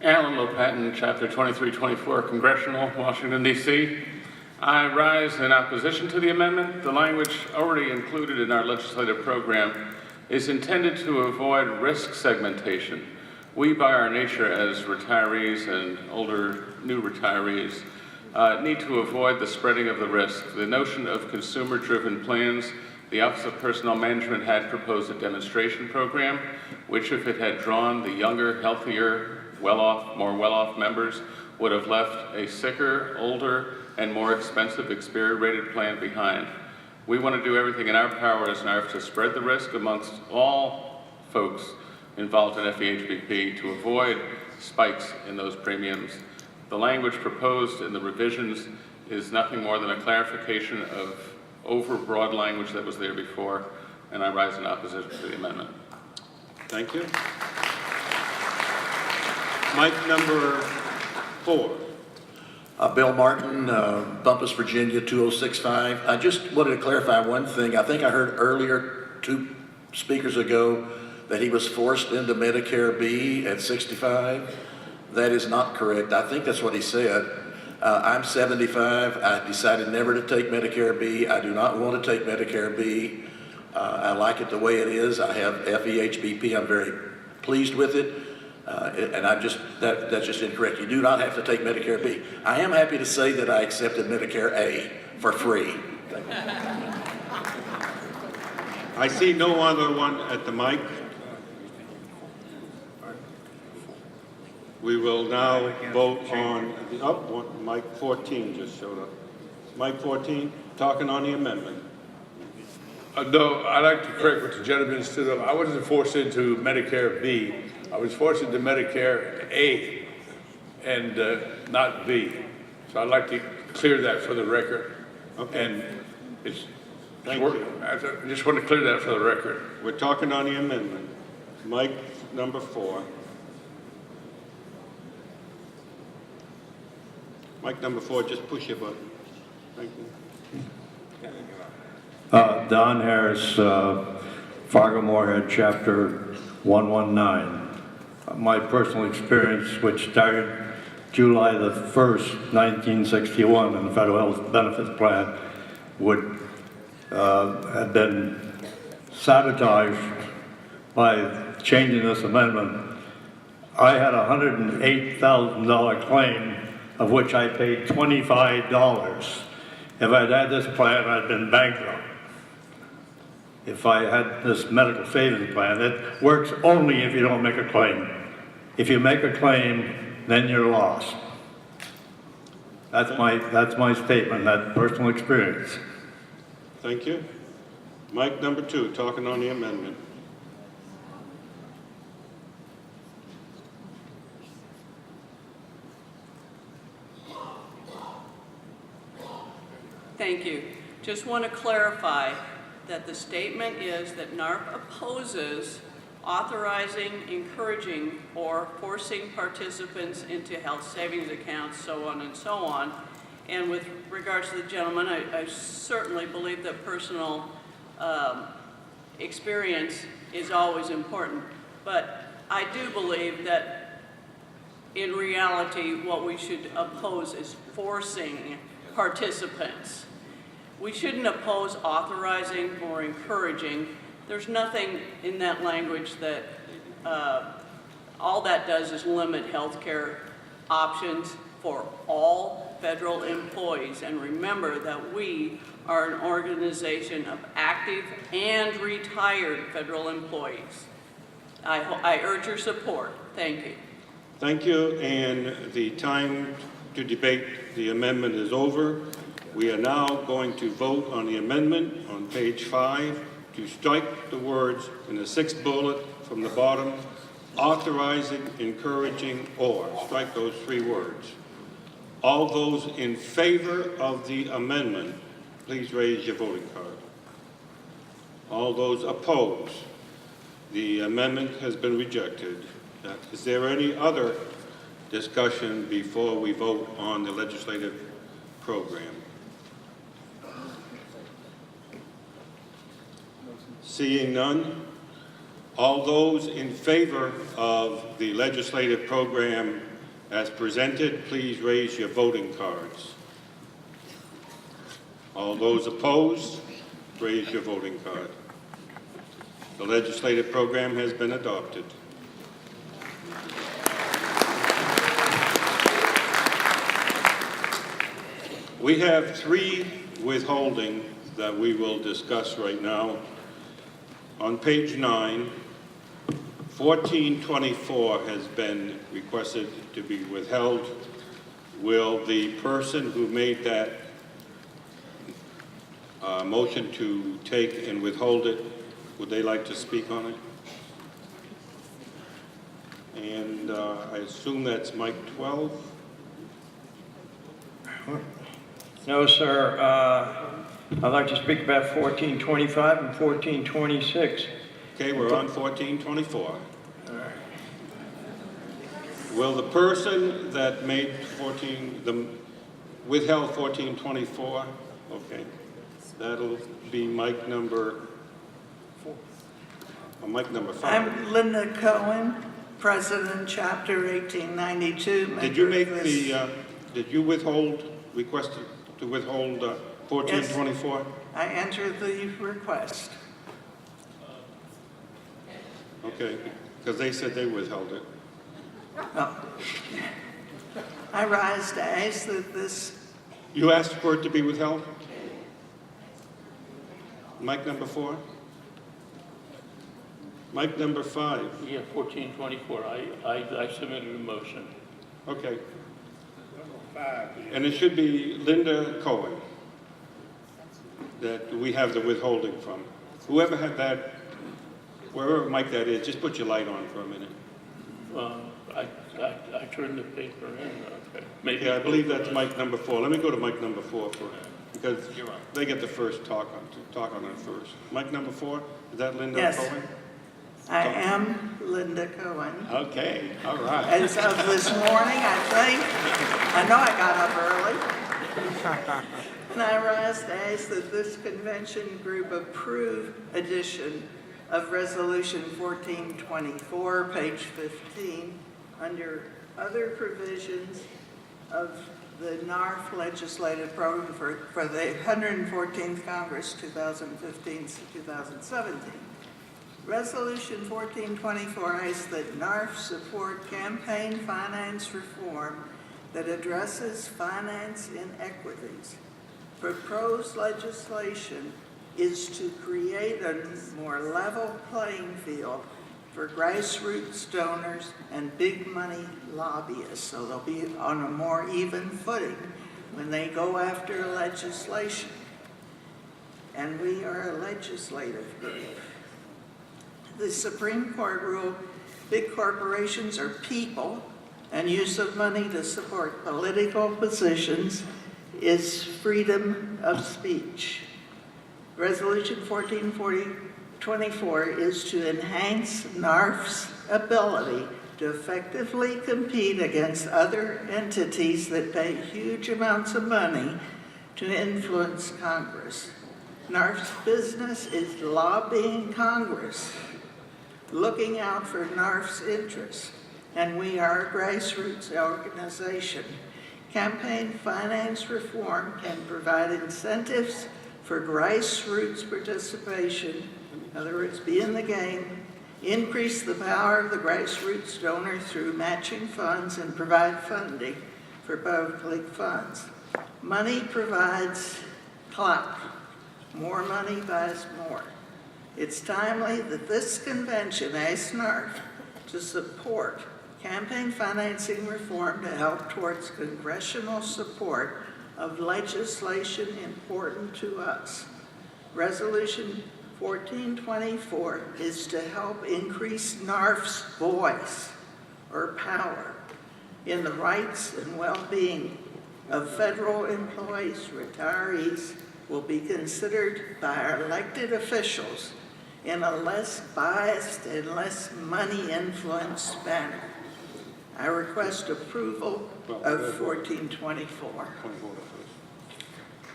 Speaker 2: Alan Lopatin, Chapter 2324, Congressional, Washington, D.C. I rise in opposition to the amendment. The language already included in our legislative program is intended to avoid risk segmentation. We, by our nature as retirees and older new retirees, need to avoid the spreading of the risk. The notion of consumer-driven plans, the Office of Personnel Management had proposed a demonstration program, which if it had drawn the younger, healthier, more well-off members, would have left a sicker, older, and more expensive Experian-rated plan behind. We want to do everything in our power as NARFE to spread the risk amongst all folks involved in FEHBP to avoid spikes in those premiums. The language proposed in the revisions is nothing more than a clarification of overbroad language that was there before, and I rise in opposition to the amendment.
Speaker 1: Thank you. Mic number 4.
Speaker 22: Bill Martin, Bumpus, Virginia, 2065. I just wanted to clarify one thing. I think I heard earlier, 2 speakers ago, that he was forced into Medicare B at 65. That is not correct. I think that's what he said. I'm 75. I decided never to take Medicare B. I do not want to take Medicare B. I like it the way it is. I have FEHBP. I'm very pleased with it. And that's just incorrect. You do not have to take Medicare B. I am happy to say that I accepted Medicare A for free. Thank you.
Speaker 1: I see no other one at the mic. We will now vote on the, mic 14 just showed up. Mic 14, talking on the amendment.
Speaker 21: No, I'd like to correct what the gentleman stood up. I wasn't forced into Medicare B. I was forced into Medicare A and not B. So I'd like to clear that for the record.
Speaker 1: Okay.
Speaker 21: And
Speaker 1: Thank you.
Speaker 21: I just want to clear that for the record.
Speaker 1: We're talking on the amendment. Mic number 4. Mic number 4, just push your button. Thank you.
Speaker 23: Don Harris, Fargo Moorhead, Chapter 119. My personal experience, which started July the 1st, 1961 in the Federal Health Benefits Plan, would have been sabotaged by changing this amendment. I had a $108,000 claim, of which I paid $25. If I'd had this plan, I'd been bankrupt. If I had this medical savings plan, it works only if you don't make a claim. If you make a claim, then you're lost. That's my statement, that personal experience.
Speaker 1: Thank you. Mic number 2, talking on the amendment.
Speaker 16: Thank you. Just want to clarify that the statement is that NARFE opposes authorizing, encouraging, or forcing participants into health savings accounts, so on and so on. And with regards to the gentleman, I certainly believe that personal experience is always important. But I do believe that in reality, what we should oppose is forcing participants. We shouldn't oppose authorizing or encouraging. There's nothing in that language that, all that does is limit healthcare options for all federal employees. And remember that we are an organization of active and retired federal employees. I urge your support. Thank you.
Speaker 1: Thank you, and the time to debate the amendment is over. We are now going to vote on the amendment on page 5 to strike the words in the 6th bullet from the bottom, authorizing, encouraging, or strike those 3 words. All those in favor of the amendment, please raise your voting card. All those opposed, the amendment has been rejected. Is there any other discussion before we vote on the legislative program? Seeing none, all those in favor of the legislative program as presented, please raise your voting cards. All those opposed, raise your voting card. The legislative program has been adopted. We have 3 withholding that we will discuss right now. On page 9, 1424 has been requested to be withheld. Will the person who made that motion to take and withhold it, would they like to speak on it? And I assume that's Mike 12?
Speaker 20: No, sir. I'd like to speak about 1425 and 1426.
Speaker 1: Okay, we're on 1424. Will the person that made withheld 1424, okay, that'll be Mike number 4. Or Mike number 5.
Speaker 3: I'm Linda Cohen, President, Chapter 1892.
Speaker 1: Did you make did you request to withhold 1424?
Speaker 3: Yes, I entered the request.
Speaker 1: Okay, because they said they withheld it.
Speaker 3: No. I rise to ask that this...
Speaker 1: You asked for it to be withheld? Mike number 4? Mike number 5?
Speaker 5: Yeah, 1424. I submitted a motion.
Speaker 1: Okay. And it should be Linda Cohen that we have the withholding from. Whoever had that, wherever Mike that is, just put your light on for a minute.
Speaker 5: I turned the paper in. Okay. Maybe
Speaker 1: Yeah, I believe that's Mike number 4. Let me go to Mike number 4 because they get the first talk on it first. Mike number 4, is that Linda Cohen?
Speaker 3: I am Linda Cohen.
Speaker 1: Okay, all right.
Speaker 3: As of this morning, I think. I know I got up early. And I rise to ask that this convention group approve addition of Resolution 1424, page 15, under other provisions of the NARFE legislative program for the 114th Congress, 2015 to 2017. Resolution 1424 asks that NARFE support campaign finance reform that addresses finance inequities. Proposed legislation is to create a more level playing field for grassroots donors and big money lobbyists, so they'll be on a more even footing when they go after legislation. And we are a legislative group. The Supreme Court ruled big corporations are people, and use of money to support political positions is freedom of speech. Resolution 1424 is to enhance NARFE's ability to effectively compete against other entities that pay huge amounts of money to influence Congress. NARFE's business is lobbying Congress, looking out for NARFE's interests, and we are a grassroots organization. Campaign finance reform can provide incentives for grassroots participation, in other words, be in the game, increase the power of the grassroots donor through matching funds, and provide funding for public funds. Money provides clout. More money buys more. It's timely that this convention asks NARFE to support campaign financing reform to help towards congressional support of legislation important to us. Resolution 1424 is to help increase NARFE's voice or power in the rights and well-being of federal employees. Retirees will be considered by our elected officials in a less biased and less money-influenced manner. I request approval of 1424.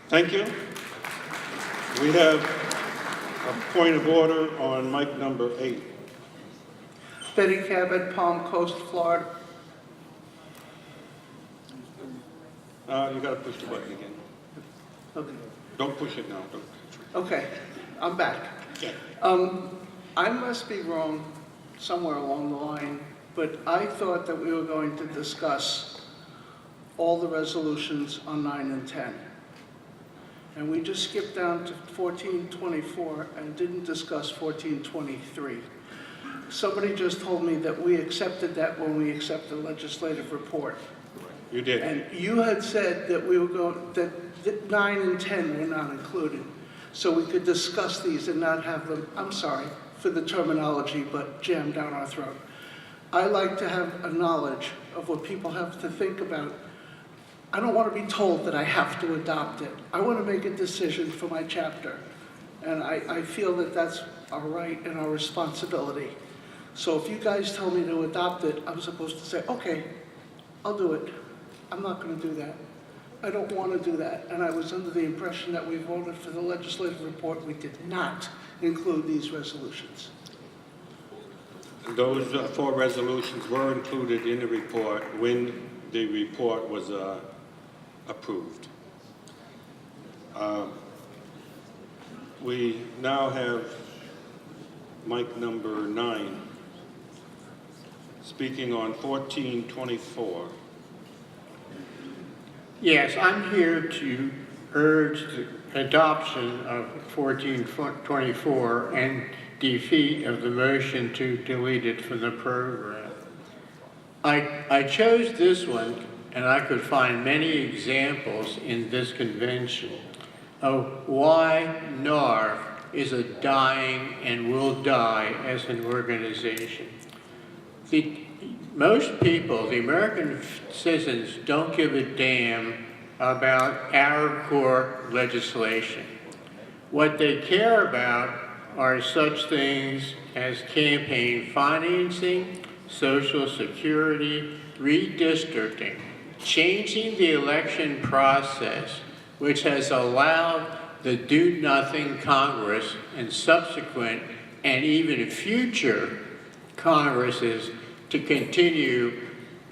Speaker 1: Thank you. We have A point of order on mic number 8.
Speaker 17: Betty Cabot, Palm Coast, Florida.
Speaker 1: You gotta push the button again.
Speaker 17: Okay.
Speaker 1: Don't push it now. Don't.
Speaker 17: Okay, I'm back.
Speaker 1: Okay.
Speaker 17: I must be wrong somewhere along the line, but I thought that we were going to discuss all the resolutions on 9 and 10. And we just skipped down to 1424 and didn't discuss 1423. Somebody just told me that we accepted that when we accepted the legislative report.
Speaker 1: You did.
Speaker 17: And you had said that we were going, that 9 and 10 were not included. So we could discuss these and not have them, I'm sorry for the terminology, but jammed down our throat. I like to have a knowledge of what people have to think about. I don't want to be told that I have to adopt it. I want to make a decision for my chapter. And I feel that that's our right and our responsibility. So if you guys tell me to adopt it, I'm supposed to say, okay, I'll do it. I'm not going to do that. I don't want to do that. And I was under the impression that we voted for the legislative report. We did not include these resolutions.
Speaker 1: Those 4 resolutions were included in the report when the report was approved. We now have mic number 9 speaking on 1424.
Speaker 6: Yes, I'm here to urge the adoption of 1424 and defeat of the motion to delete it from the program. I chose this one, and I could find many examples in this convention of why NARFE is a dying and will die as an organization. Most people, the American citizens, don't give a damn about our core legislation. What they care about are such things as campaign financing, Social Security, redistricting, changing the election process, which has allowed the do-nothing Congress and subsequent and even future Congresses to continue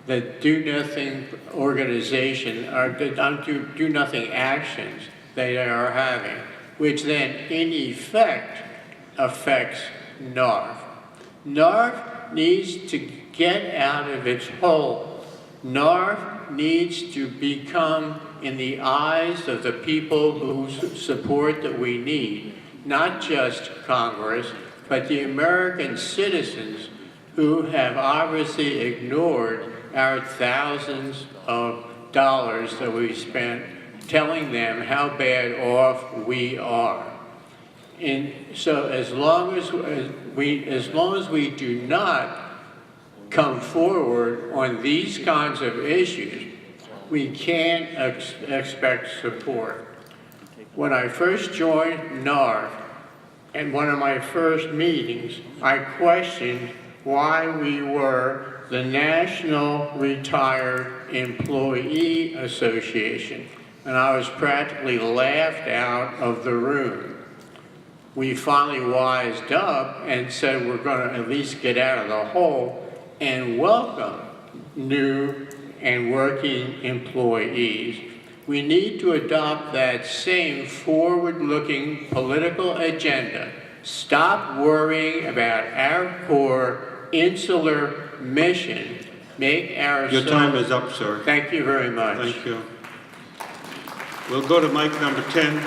Speaker 6: the do-nothing organization, or the do-nothing actions they are having, which then in effect affects NARFE. NARFE needs to get out of its hole. NARFE needs to become, in the eyes of the people whose support that we need, not just Congress, but the American citizens who have obviously ignored our thousands of dollars that we spent telling them how bad off we are. And so as long as we do not come forward on these kinds of issues, we can't expect support. When I first joined NARFE, in one of my first meetings, I questioned why we were the National Retired Employee Association, and I was practically laughed out of the room. We finally wised up and said we're going to at least get out of the hole and welcome new and working employees. We need to adopt that same forward-looking political agenda. Stop worrying about our core insular mission. Make ourselves...
Speaker 1: Your time is up, sir.
Speaker 6: Thank you very much.
Speaker 1: Thank you. We'll go to mic number 10,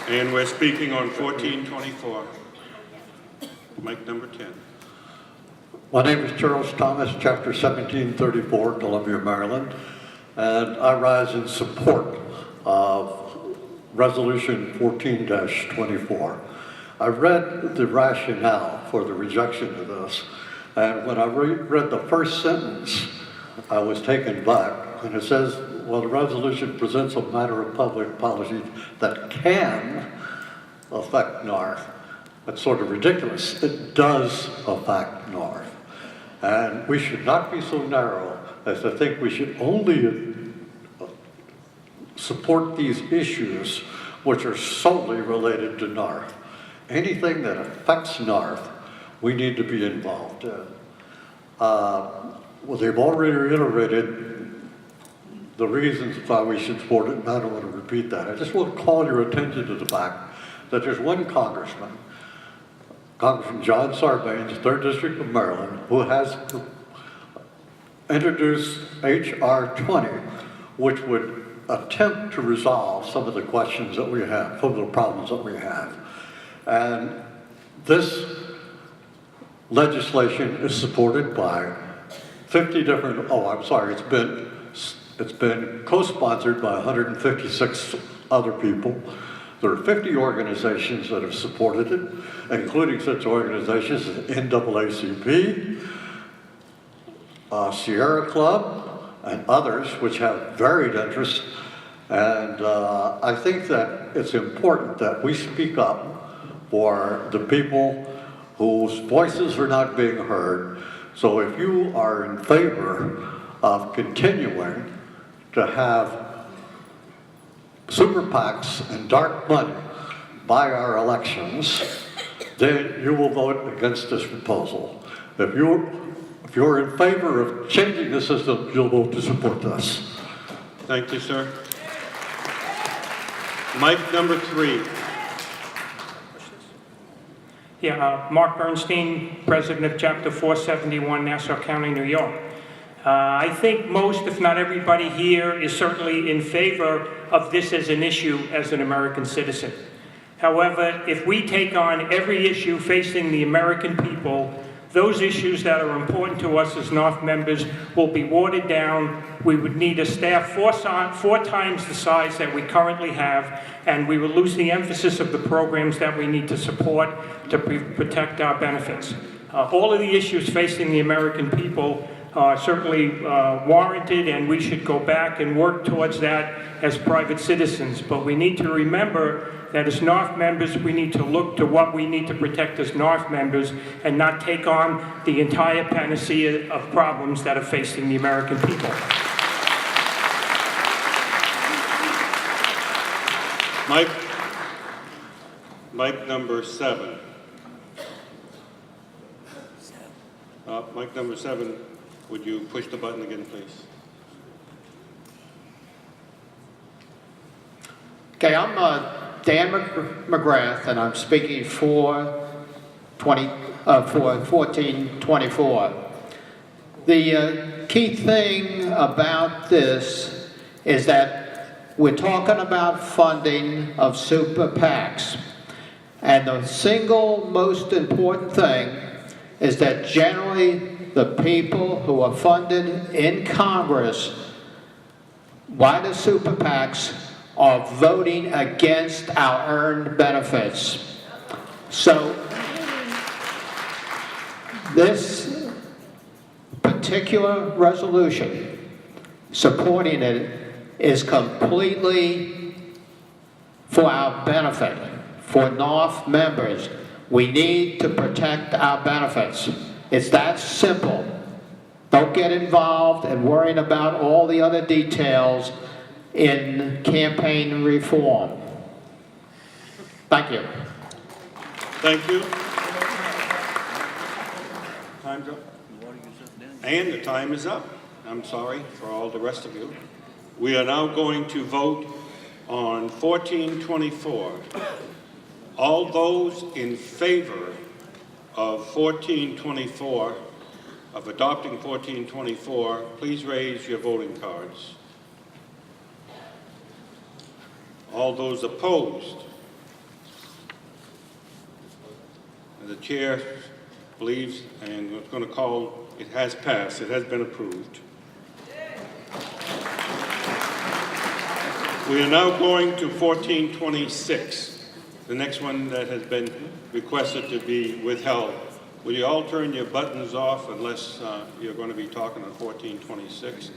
Speaker 1: and we're speaking on 1424. Mic number 10.
Speaker 8: My name is Charles Thomas, Chapter 1734, Columbia, Maryland, and I rise in support of Resolution 14-24. I read the rationale for the rejection of this, and when I read the first sentence, I was taken back, and it says, well, the resolution presents a matter of public policy that can affect NARFE. That's sort of ridiculous. It does affect NARFE. And we should not be so narrow as to think we should only support these issues which are solely related to NARFE. anything that affects NARFE, we need to be involved in. Well, they've already reiterated the reasons why we should support it, and I don't want to repeat that. I just want to call your attention to the fact that there's one congressman, Congressman John Sarbanes, 3rd District of Maryland, who has introduced H.R. 20, which would attempt to resolve some of the questions that we have, some of the problems that we have. And this legislation is supported by 50 different, it's been co-sponsored by 156 other people. There are 50 organizations that have supported it, including such organizations as NAACP, Sierra Club, and others which have varied interests. And I think that it's important that we speak up for the people whose voices are not being heard. So if you are in favor of continuing to have super PACs and dark money by our elections, then you will vote against this proposal. If you're in favor of changing the system, you'll vote to support this.
Speaker 1: Thank you, sir. Mic number 3.
Speaker 10: Yeah, Mark Bernstein, President of Chapter 471, Nassau County, New York. I think most, if not everybody here, is certainly in favor of this as an issue as an American citizen. However, if we take on every issue facing the American people, those issues that are important to us as NARFE members will be watered down. We would need a staff four times the size that we currently have, and we will lose the emphasis of the programs that we need to support to protect our benefits. All of the issues facing the American people are certainly warranted, and we should go back and work towards that as private citizens. But we need to remember that as NARFE members, we need to look to what we need to protect as NARFE members and not take on the entire panacea of problems that are facing the American people.
Speaker 1: Mic number 7. Mic number 7, would you push the button again, please?
Speaker 11: Okay, I'm Dan McGrath, and I'm speaking for 1424. The key thing about this is that we're talking about funding of super PACs. And the single most important thing is that generally the people who are funded in Congress by the super PACs are voting against our earned benefits. So this particular resolution supporting it is completely for our benefit, for NARFE members. We need to protect our benefits. It's that simple. Don't get involved in worrying about all the other details in campaign reform. Thank you.
Speaker 1: Thank you. Time's up. And the time is up. I'm sorry for all the rest of you. We are now going to vote on 1424. All those in favor of 1424, of adopting 1424, please raise your voting cards. All those opposed? And the chair believes, and we're going to call, it has passed, it has been approved. We are now going to 1426. The next one that has been requested to be withheld. Will you all turn your buttons off unless you're going to be talking on 1426?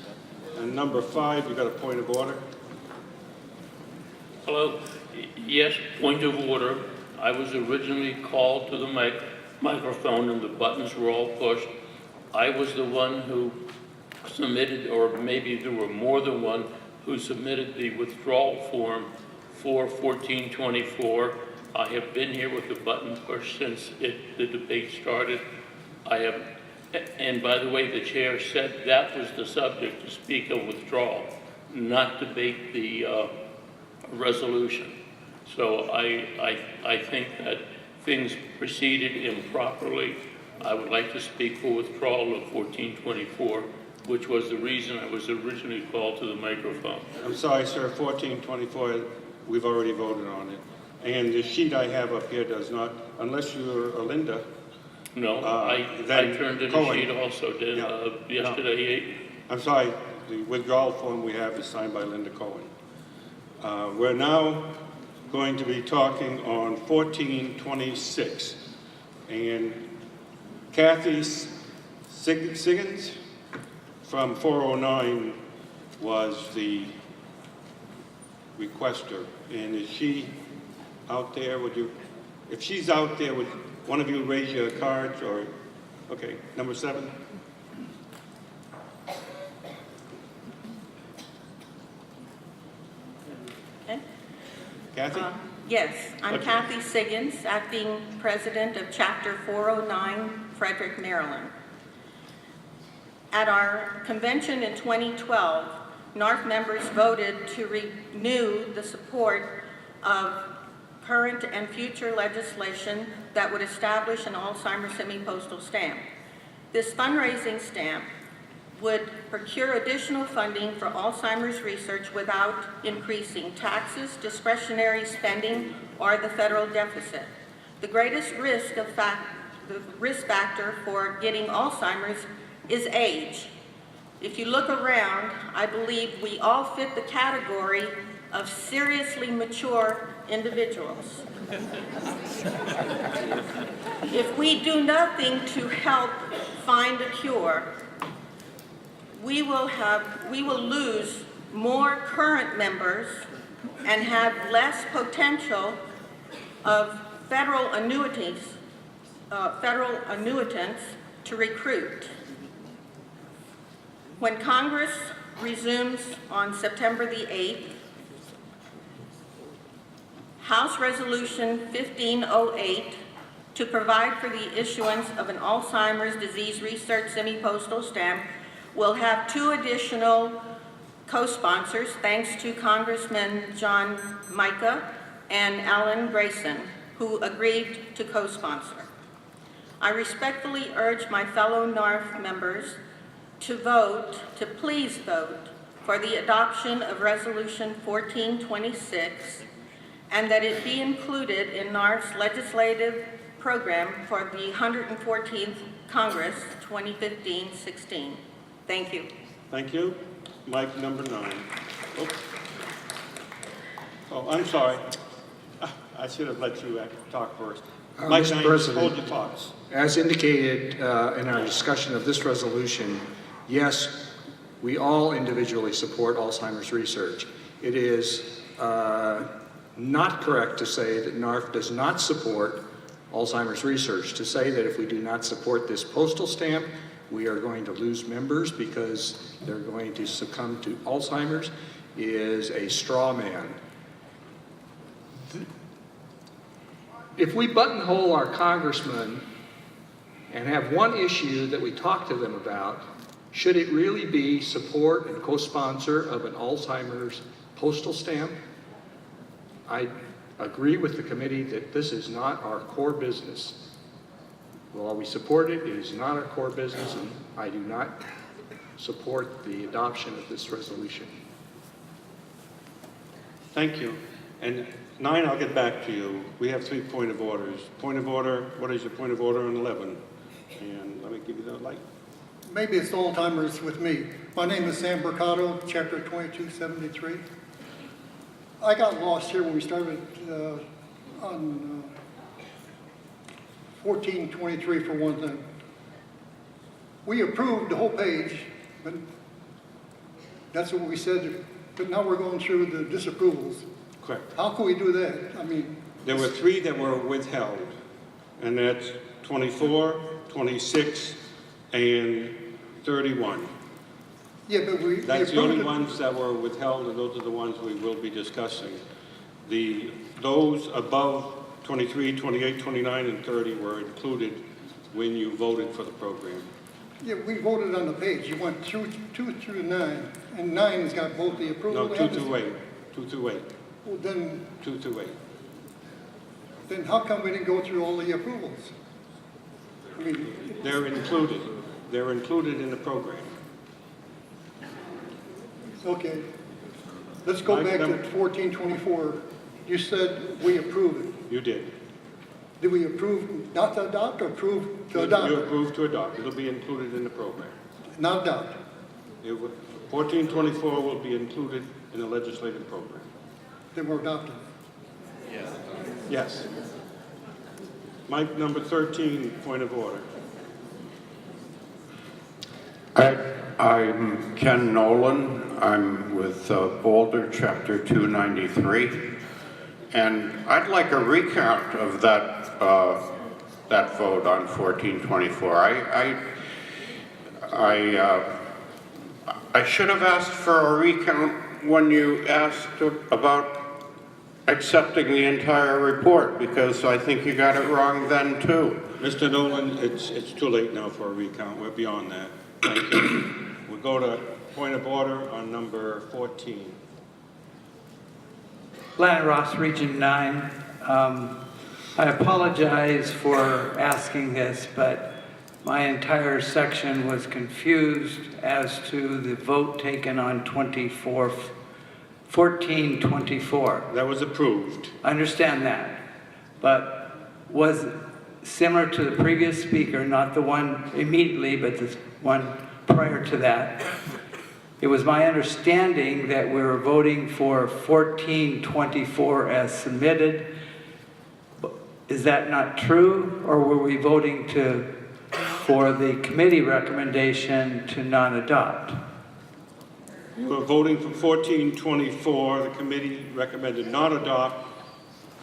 Speaker 1: And number 5, you've got a point of order.
Speaker 5: Hello. Yes, point of order. I was originally called to the microphone and the buttons were all pushed. I was the one who submitted, or maybe there were more than one, who submitted the withdrawal form for 1424. I have been here with the button push since the debate started. And by the way, the chair said that was the subject to speak of withdrawal, not debate the resolution. So I think that things proceeded improperly. I would like to speak for withdrawal of 1424, which was the reason I was originally called to the microphone.
Speaker 1: I'm sorry, sir, 1424, we've already voted on it. And the sheet I have up here does not, unless you're Linda.
Speaker 5: No, I turned in a
Speaker 1: Cohen.
Speaker 5: sheet also, did, yesterday.
Speaker 1: I'm sorry, the withdrawal form we have is signed by Linda Cohen. We're now going to be talking on 1426. And Kathy Siggins from 409 was the requester. And is she out there? If she's out there, would one of you raise your cards? Or, okay, number 7.
Speaker 9: Okay.
Speaker 1: Kathy?
Speaker 9: Yes, I'm
Speaker 1: Okay.
Speaker 9: Kathy Siggins, acting president of Chapter 409, Frederick, Maryland. At our convention in 2012, NARFE members voted to renew the support of current and future legislation that would establish an Alzheimer's semi-postal stamp. This fundraising stamp would procure additional funding for Alzheimer's research without increasing taxes, discretionary spending, or the federal deficit. The greatest the risk factor for getting Alzheimer's is age. If you look around, I believe we all fit the category of seriously mature individuals. If we do nothing to help find a cure, we will lose more current members and have less potential of federal annuitants to recruit. When Congress resumes on September the 8th, House Resolution 1508 to provide for the issuance of an Alzheimer's disease research semi-postal stamp will have 2 additional co-sponsors, thanks to Congressman John Mica and Alan Grayson, who agreed to co-sponsor. I respectfully urge my fellow NARFE members to please vote for the adoption of Resolution 1426 and that it be included in NARFE's legislative program for the 114th Congress 2015-16. Thank you.
Speaker 1: Thank you. Mic number 9. Oops. Oh, I'm sorry. I should have let you talk first. Mic
Speaker 4: Mr.
Speaker 1: 9,
Speaker 4: President,
Speaker 1: hold your thoughts.
Speaker 4: as indicated in our discussion of this resolution, yes, we all individually support Alzheimer's research. It is not correct to say that NARFE does not support Alzheimer's research. To say that if we do not support this postal stamp, we are going to lose members because they're going to succumb to Alzheimer's is a straw man. If we buttonhole our congressmen and have one issue that we talk to them about, should it really be support and co-sponsor of an Alzheimer's postal stamp? I agree with the committee that this is not our core business. While we support it, it is not our core business, and I do not support the adoption of this resolution.
Speaker 1: Thank you. And 9, I'll get back to you. We have 3 point of orders. Point of order, what is your point of order on 11? And let me give you the light.
Speaker 12: Maybe it's Alzheimer's with me. My name is Sam Mercado, Chapter 2273. I got lost here when we started on 1423 for one thing. We approved the whole page, but that's what we said, but now we're going through the disapprovals.
Speaker 1: Correct.
Speaker 12: How can we do that? I mean,
Speaker 1: There were 3 that were withheld, and that's 24, 26, and 31.
Speaker 12: yeah, but we
Speaker 1: That's the only
Speaker 12: approved it.
Speaker 1: ones that were withheld, and those are the ones we will be discussing. Those above 23, 28, 29, and 30 were included when you voted for the program.
Speaker 12: Yeah, we voted on the page. You went through 2 through 9, and 9 has got both the approval
Speaker 1: No,
Speaker 12: and
Speaker 1: 2 through 8, 2 through 8,
Speaker 12: Well, then
Speaker 1: 2 through 8.
Speaker 12: how come we didn't go through all the approvals? I mean,
Speaker 1: They're included. They're included in the program.
Speaker 12: okay. Let's go back to 1424. You said we approve it.
Speaker 1: You did.
Speaker 12: Did we approve not to adopt or approve to adopt?
Speaker 1: You approved to adopt. It'll be included in the program.
Speaker 12: Not adopt.
Speaker 1: 1424 will be included in the legislative program.
Speaker 12: Then we're adopting it.
Speaker 1: Yes. Mike, number 13, point of order.
Speaker 7: I'm Ken Nolan. I'm with Boulder, Chapter 293. And I'd like a recount of that that vote on 1424. I should have asked for a recount when you asked about accepting the entire report, because I think you got it wrong then too.
Speaker 1: Mr. Nolan, it's too late now for a recount. We're beyond that. Thank you. We'll go to point of order on number 14.
Speaker 13: Lan Ross, Region 9. I apologize for asking this, but my entire section was confused as to the vote taken on 1424.
Speaker 1: That was approved.
Speaker 13: I understand that, but was similar to the previous speaker, not the one immediately, but the one prior to that. It was my understanding that we were voting for 1424 as submitted. Is that not true, or were we voting for the committee recommendation to non-adopt?
Speaker 1: You were voting for 1424. The committee recommended not adopt,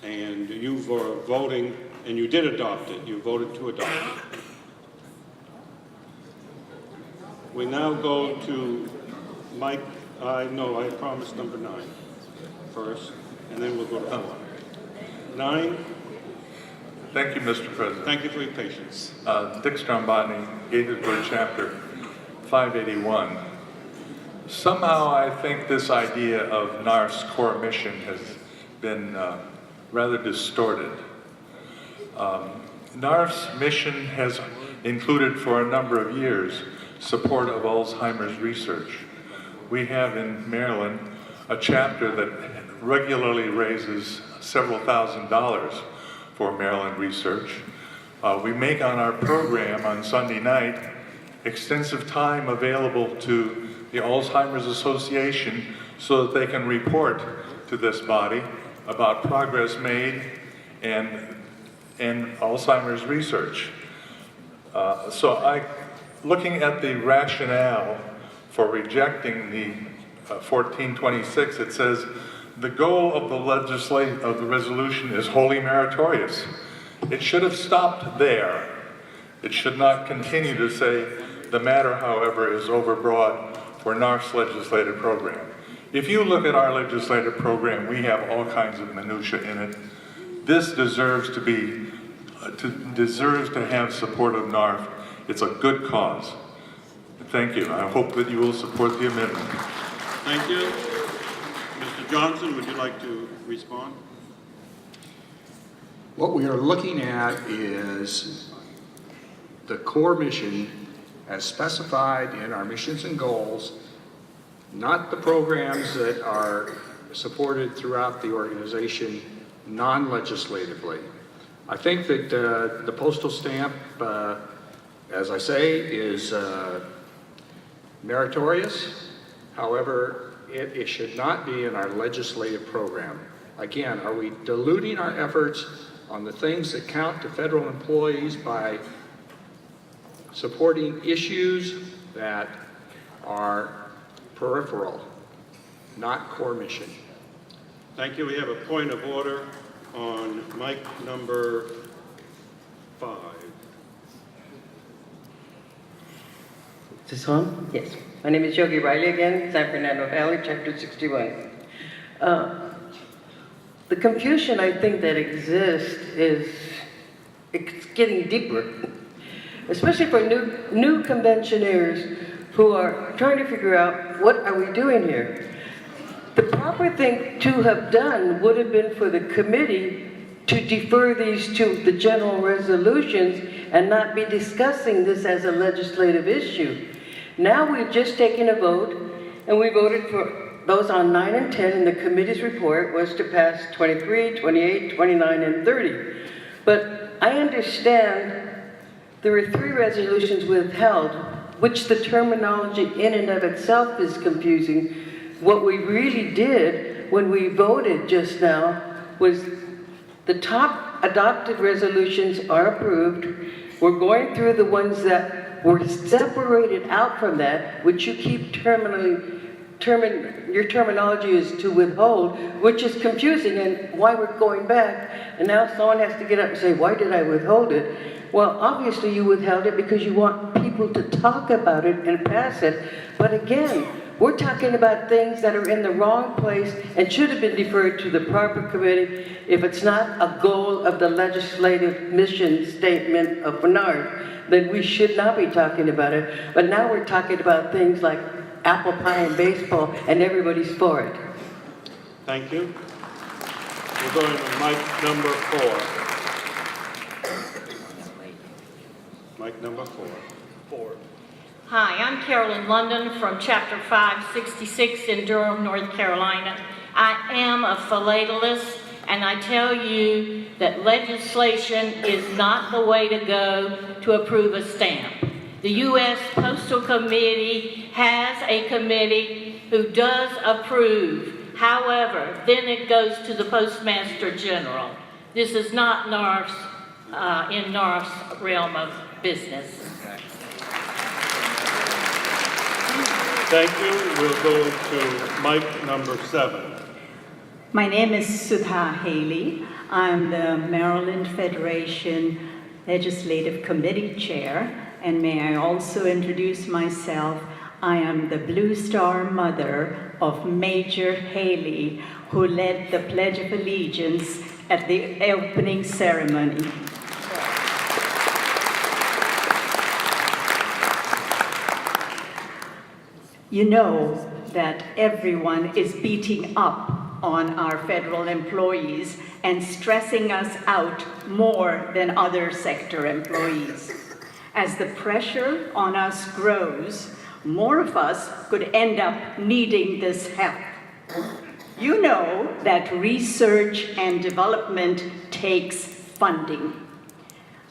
Speaker 1: and you were voting, and you did adopt it. You voted to adopt it. We now go to Mike. I promised number 9 first, and then we'll go to 4. 9.
Speaker 15: Thank you, Mr. President.
Speaker 1: Thank you for your patience.
Speaker 15: Dick Strombani, Gaithersburg Chapter 581. Somehow I think this idea of NARFE's core mission has been rather distorted. NARFE's mission has included for a number of years support of Alzheimer's research. We have in Maryland a chapter that regularly raises several $1,000s for Maryland research. We make on our program on Sunday night extensive time available to the Alzheimer's Association so that they can report to this body about progress made and Alzheimer's research. Looking at the rationale for rejecting the 1426, it says, the goal of the resolution is wholly meritorious. It should have stopped there. It should not continue to say, the matter, however, is overbroad for NARFE's legislative program. If you look at our legislative program, we have all kinds of minutia in it. This deserves to have support of NARFE. It's a good cause. Thank you. I hope that you will support the amendment.
Speaker 1: Thank you. Mr. Johnson, would you like to respond?
Speaker 4: What we are looking at is the core mission as specified in our missions and goals, not the programs that are supported throughout the organization non-legislatively. I think that the postal stamp, as I say, is meritorious. However, it should not be in our legislative program. Again, are we diluting our efforts on the things that count to federal employees by supporting issues that are peripheral, not core mission?
Speaker 1: Thank you. We have a point of order on mic number 5.
Speaker 24: This on? Yes. My name is Yogi Riley again, San Fernando Valley, Chapter 61. The confusion I think that exists is it's getting deeper, especially for new conventioners who are trying to figure out what are we doing here. The proper thing to have done would have been for the committee to defer these to the general resolutions and not be discussing this as a legislative issue. Now we've just taken a vote, and we voted for those on 9 and 10, and the committee's report was to pass 23, 28, 29, and 30. But I understand there were 3 resolutions withheld, which the terminology in and of itself is confusing. What we really did when we voted just now was the top adopted resolutions are approved. We're going through the ones that were separated out from that, which you keep your terminology is to withhold, which is confusing and why we're going back. And now someone has to get up and say, why did I withhold it? Well, obviously you withheld it because you want people to talk about it and pass it. But again, we're talking about things that are in the wrong place and should have been deferred to the proper committee if it's not a goal of the legislative mission statement of NARFE, then we should not be talking about it. But now we're talking about things like apple pie and baseball, and everybody's for it.
Speaker 1: Thank you. We're going to mic number 4. Mic number 4.
Speaker 2: Hi, I'm Carolyn London from Chapter 566 in Durham, North Carolina. I am a philatelist, and I tell you that legislation is not the way to go to approve a stamp. The U.S. Postal Committee has a committee who does approve. However, then it goes to the Postmaster General. This is not NARFE's, in NARFE's realm of business.
Speaker 1: Thank you. We'll go to mic number 7.
Speaker 14: My name is Sudha Haley. I'm the Maryland Federation Legislative Committee Chair. And may I also introduce myself. I am the Blue Star mother of Major Haley, who led the Pledge of Allegiance at the opening ceremony. You know that everyone is beating up on our federal employees and stressing us out more than other sector employees. As the pressure on us grows, more of us could end up needing this help. You know that research and development takes funding.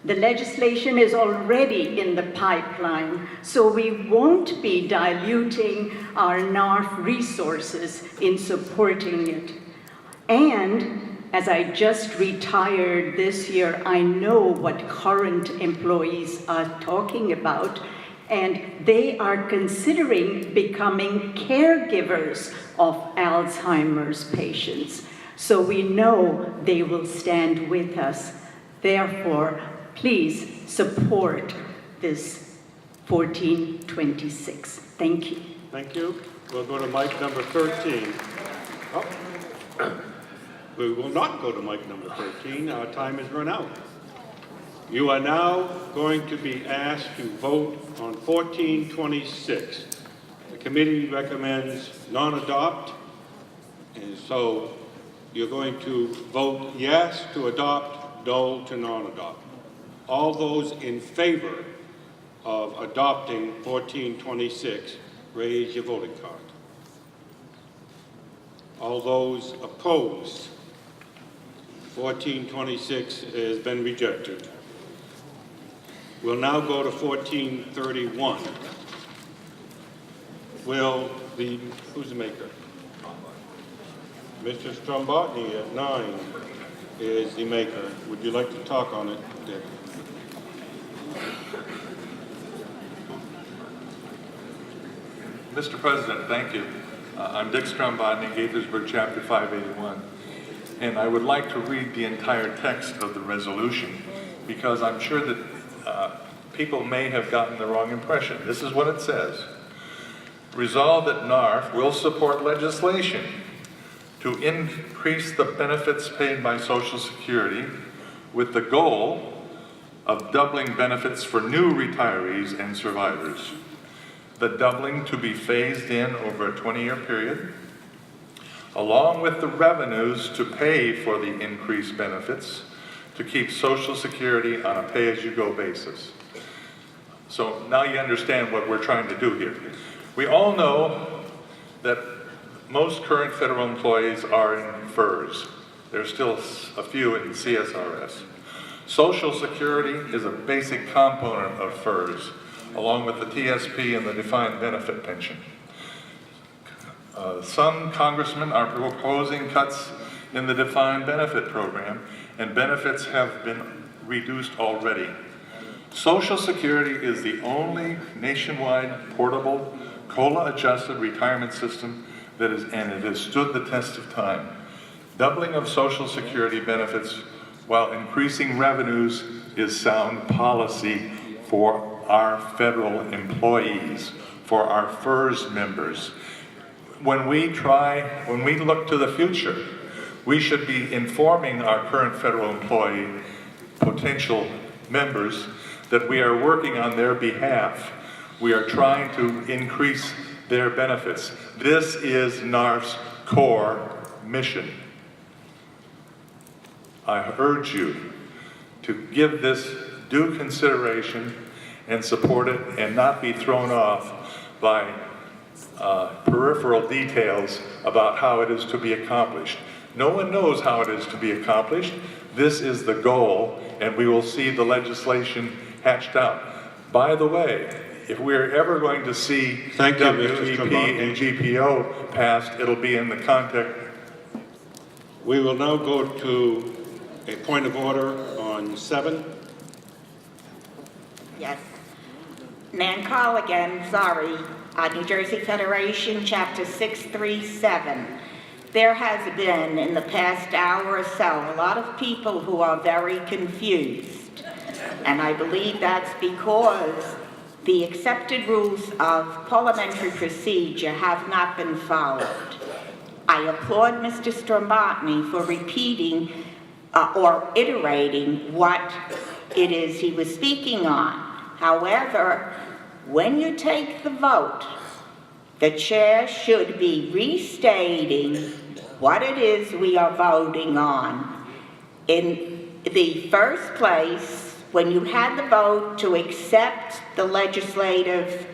Speaker 14: The legislation is already in the pipeline, so we won't be diluting our NARFE resources in supporting it. And as I just retired this year, I know what current employees are talking about, and they are considering becoming caregivers of Alzheimer's patients. So we know they will stand with us. Therefore, please support this 1426. Thank you.
Speaker 1: Thank you. We'll go to mic number 13. Oh. We will not go to mic number 13. Our time has run out. You are now going to be asked to vote on 1426. The committee recommends non-adopt, and so you're going to vote yes to adopt, no to non-adopt. All those in favor of adopting 1426, raise your voting card. All those opposed, 1426 has been rejected. We'll now go to 1431. Who's the maker? Mr. Strombotny at 9 is the maker. Would you like to talk on it, Dick?
Speaker 15: Mr. President, thank you. I'm Dick Strombotny, Gaithersburg, Chapter 581. And I would like to read the entire text of the resolution because I'm sure that people may have gotten the wrong impression. This is what it says. Resolved that NARFE will support legislation to increase the benefits paid by Social Security with the goal of doubling benefits for new retirees and survivors. The doubling to be phased in over a 20-year period, along with the revenues to pay for the increased benefits to keep Social Security on a pay-as-you-go basis. So now you understand what we're trying to do here. We all know that most current federal employees are in FERS. There's still a few in CSRS. Social Security is a basic component of FERS, along with the TSP and the defined benefit pension. Some congressmen are proposing cuts in the defined benefit program, and benefits have been reduced already. Social Security is the only nationwide portable, COLA-adjusted retirement system that is, and it has stood the test of time. Doubling of Social Security benefits while increasing revenues is sound policy for our federal employees, for our FERS members. When we look to the future, we should be informing our current federal employee potential members that we are working on their behalf. We are trying to increase their benefits. This is NARFE's core mission. I urge you to give this due consideration and support it and not be thrown off by peripheral details about how it is to be accomplished. No one knows how it is to be accomplished. This is the goal, and we will see the legislation hatched out. By the way, if we're ever going to see WEP and GPO passed, it'll be in the context.
Speaker 1: We will now go to a point of order on 7.
Speaker 18: Yes. Nan Call again, sorry. New Jersey Federation, Chapter 637. There has been, in the past hour or so, a lot of people who are very confused. And I believe that's because the accepted rules of parliamentary procedure have not been followed. I applaud Mr. Strombotny for repeating or iterating what it is he was speaking on. However, when you take the vote, the chair should be restating what it is we are voting on. In the first place, when you had the vote to accept the legislative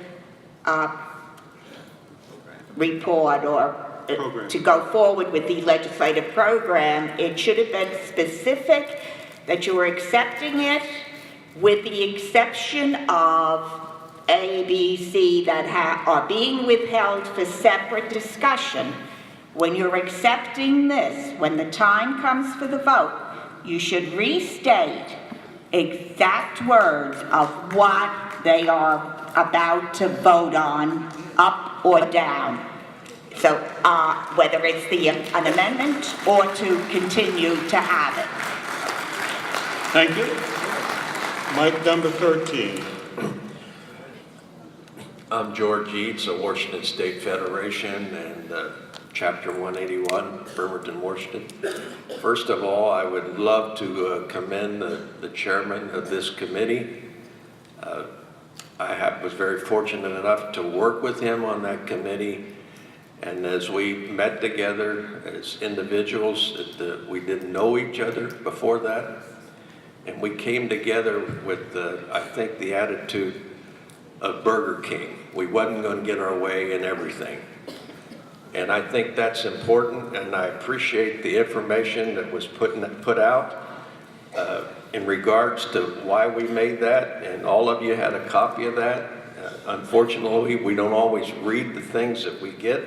Speaker 18: report or to go forward with the legislative program, it should have been specific that you were accepting it with the exception of A, B, C that are being withheld for separate discussion. When you're accepting this, when the time comes for the vote, you should restate exact words of what they are about to vote on, up or down. So whether it's an amendment or to continue to have it.
Speaker 1: Thank you. Mic number 13.
Speaker 19: I'm George Eads of Washington State Federation and Chapter 181, Bremerton, Washington. First of all, I would love to commend the chairman of this committee. I was very fortunate enough to work with him on that committee. And as we met together as individuals, we didn't know each other before that. And we came together with, I think, the attitude of Burger King. We wasn't going to get our way in everything. And I think that's important, and I appreciate the information that was put out in regards to why we made that, and all of you had a copy of that. Unfortunately, we don't always read the things that we get,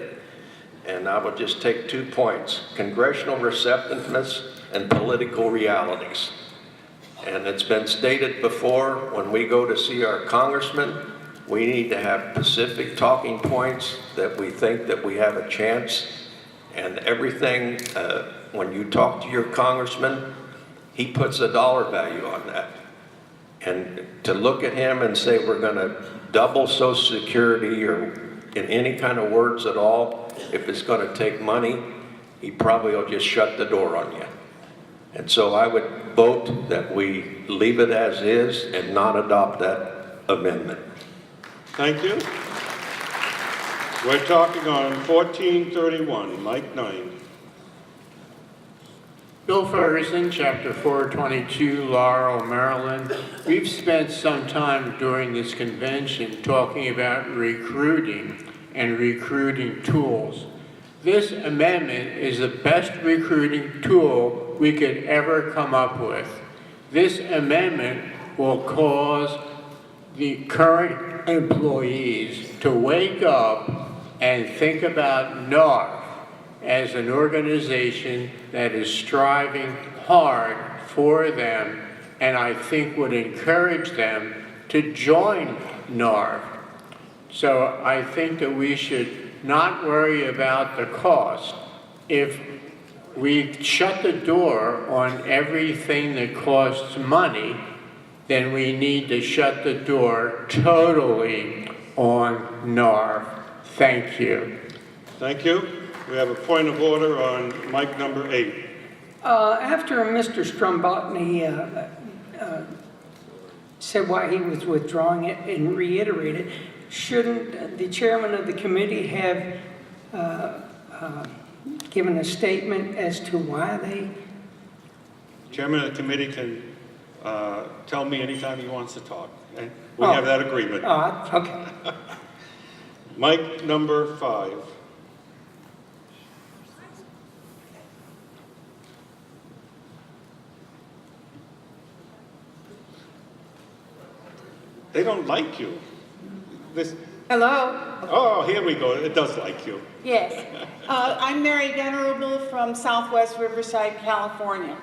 Speaker 19: and I will just take 2 points: congressional receptiveness and political realities. And it's been stated before, when we go to see our congressman, we need to have specific talking points that we think that we have a chance. And everything, when you talk to your congressman, he puts a dollar value on that. And to look at him and say we're going to double Social Security or in any kind of words at all, if it's going to take money, he probably will just shut the door on you. And so I would vote that we leave it as is and not adopt that amendment.
Speaker 1: Thank you. We're talking on 1431, Mike 9.
Speaker 6: Bill Ferguson, Chapter 422, Laurel, Maryland. We've spent some time during this convention talking about recruiting and recruiting tools. This amendment is the best recruiting tool we could ever come up with. This amendment will cause the current employees to wake up and think about NARFE as an organization that is striving hard for them, and I think would encourage them to join NARFE. So I think that we should not worry about the cost. If we shut the door on everything that costs money, then we need to shut the door totally on NARFE. Thank you.
Speaker 1: Thank you. We have a point of order on mic number 8.
Speaker 10: After Mr. Strumbotny said why he was withdrawing it and reiterated, shouldn't the chairman of the committee have given a statement as to why they...
Speaker 1: Chairman of the committee can tell me anytime he wants to talk. And we have that agreement.
Speaker 10: Okay.
Speaker 1: Mic number 5. They don't like you.
Speaker 16: Hello?
Speaker 1: Oh, here we go. It does like you.
Speaker 16: Yes. I'm Mary Venerable from Southwest Riverside, California.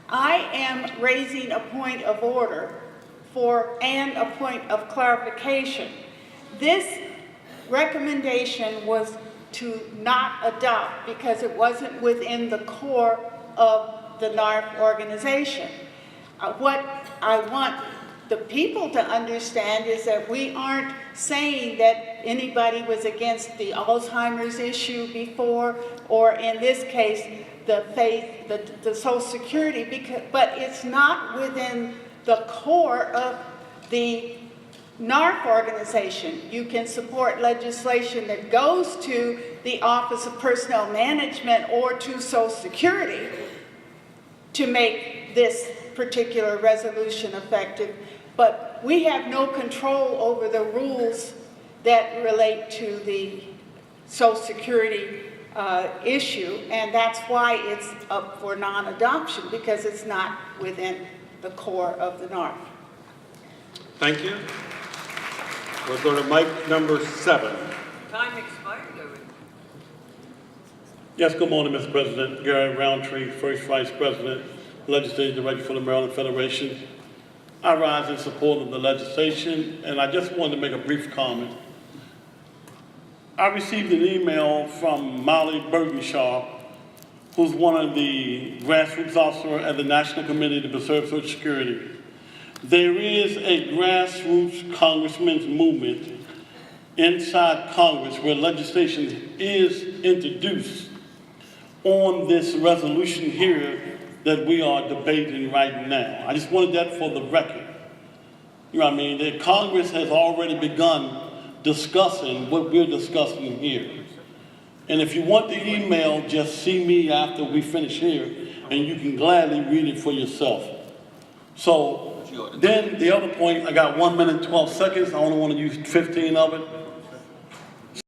Speaker 16: I am raising a point of order and a point of clarification. This recommendation was to not adopt because it wasn't within the core of the NARFE organization. What I want the people to understand is that we aren't saying that anybody was against the Alzheimer's issue before, or in this case, the Social Security, but it's not within the core of the NARFE organization. You can support legislation that goes to the Office of Personnel Management or to Social Security to make this particular resolution effective. But we have no control over the rules that relate to the Social Security issue, and that's why it's up for non-adoption, because it's not within the core of the NARFE.
Speaker 1: Thank you. We'll go to mic number 7.
Speaker 24: Time expired already.
Speaker 21: Yes, good morning, Mr. President. Gary Roundtree, First Vice President, Legislative Director for the Maryland Federation. I rise in support of the legislation, and I just wanted to make a brief comment. I received an email from Molly Burgenshaw, who's one of the grassroots officers at the National Committee to Preserve Social Security. There is a grassroots congressman's movement inside Congress where legislation is introduced on this resolution here that we are debating right now. I just wanted that for the record. You know what I mean? That Congress has already begun discussing what we're discussing here. And if you want the email, just see me after we finish here, and you can gladly read it for yourself. So then the other point, I got 1 minute, 12 seconds. I only want to use 15 of it.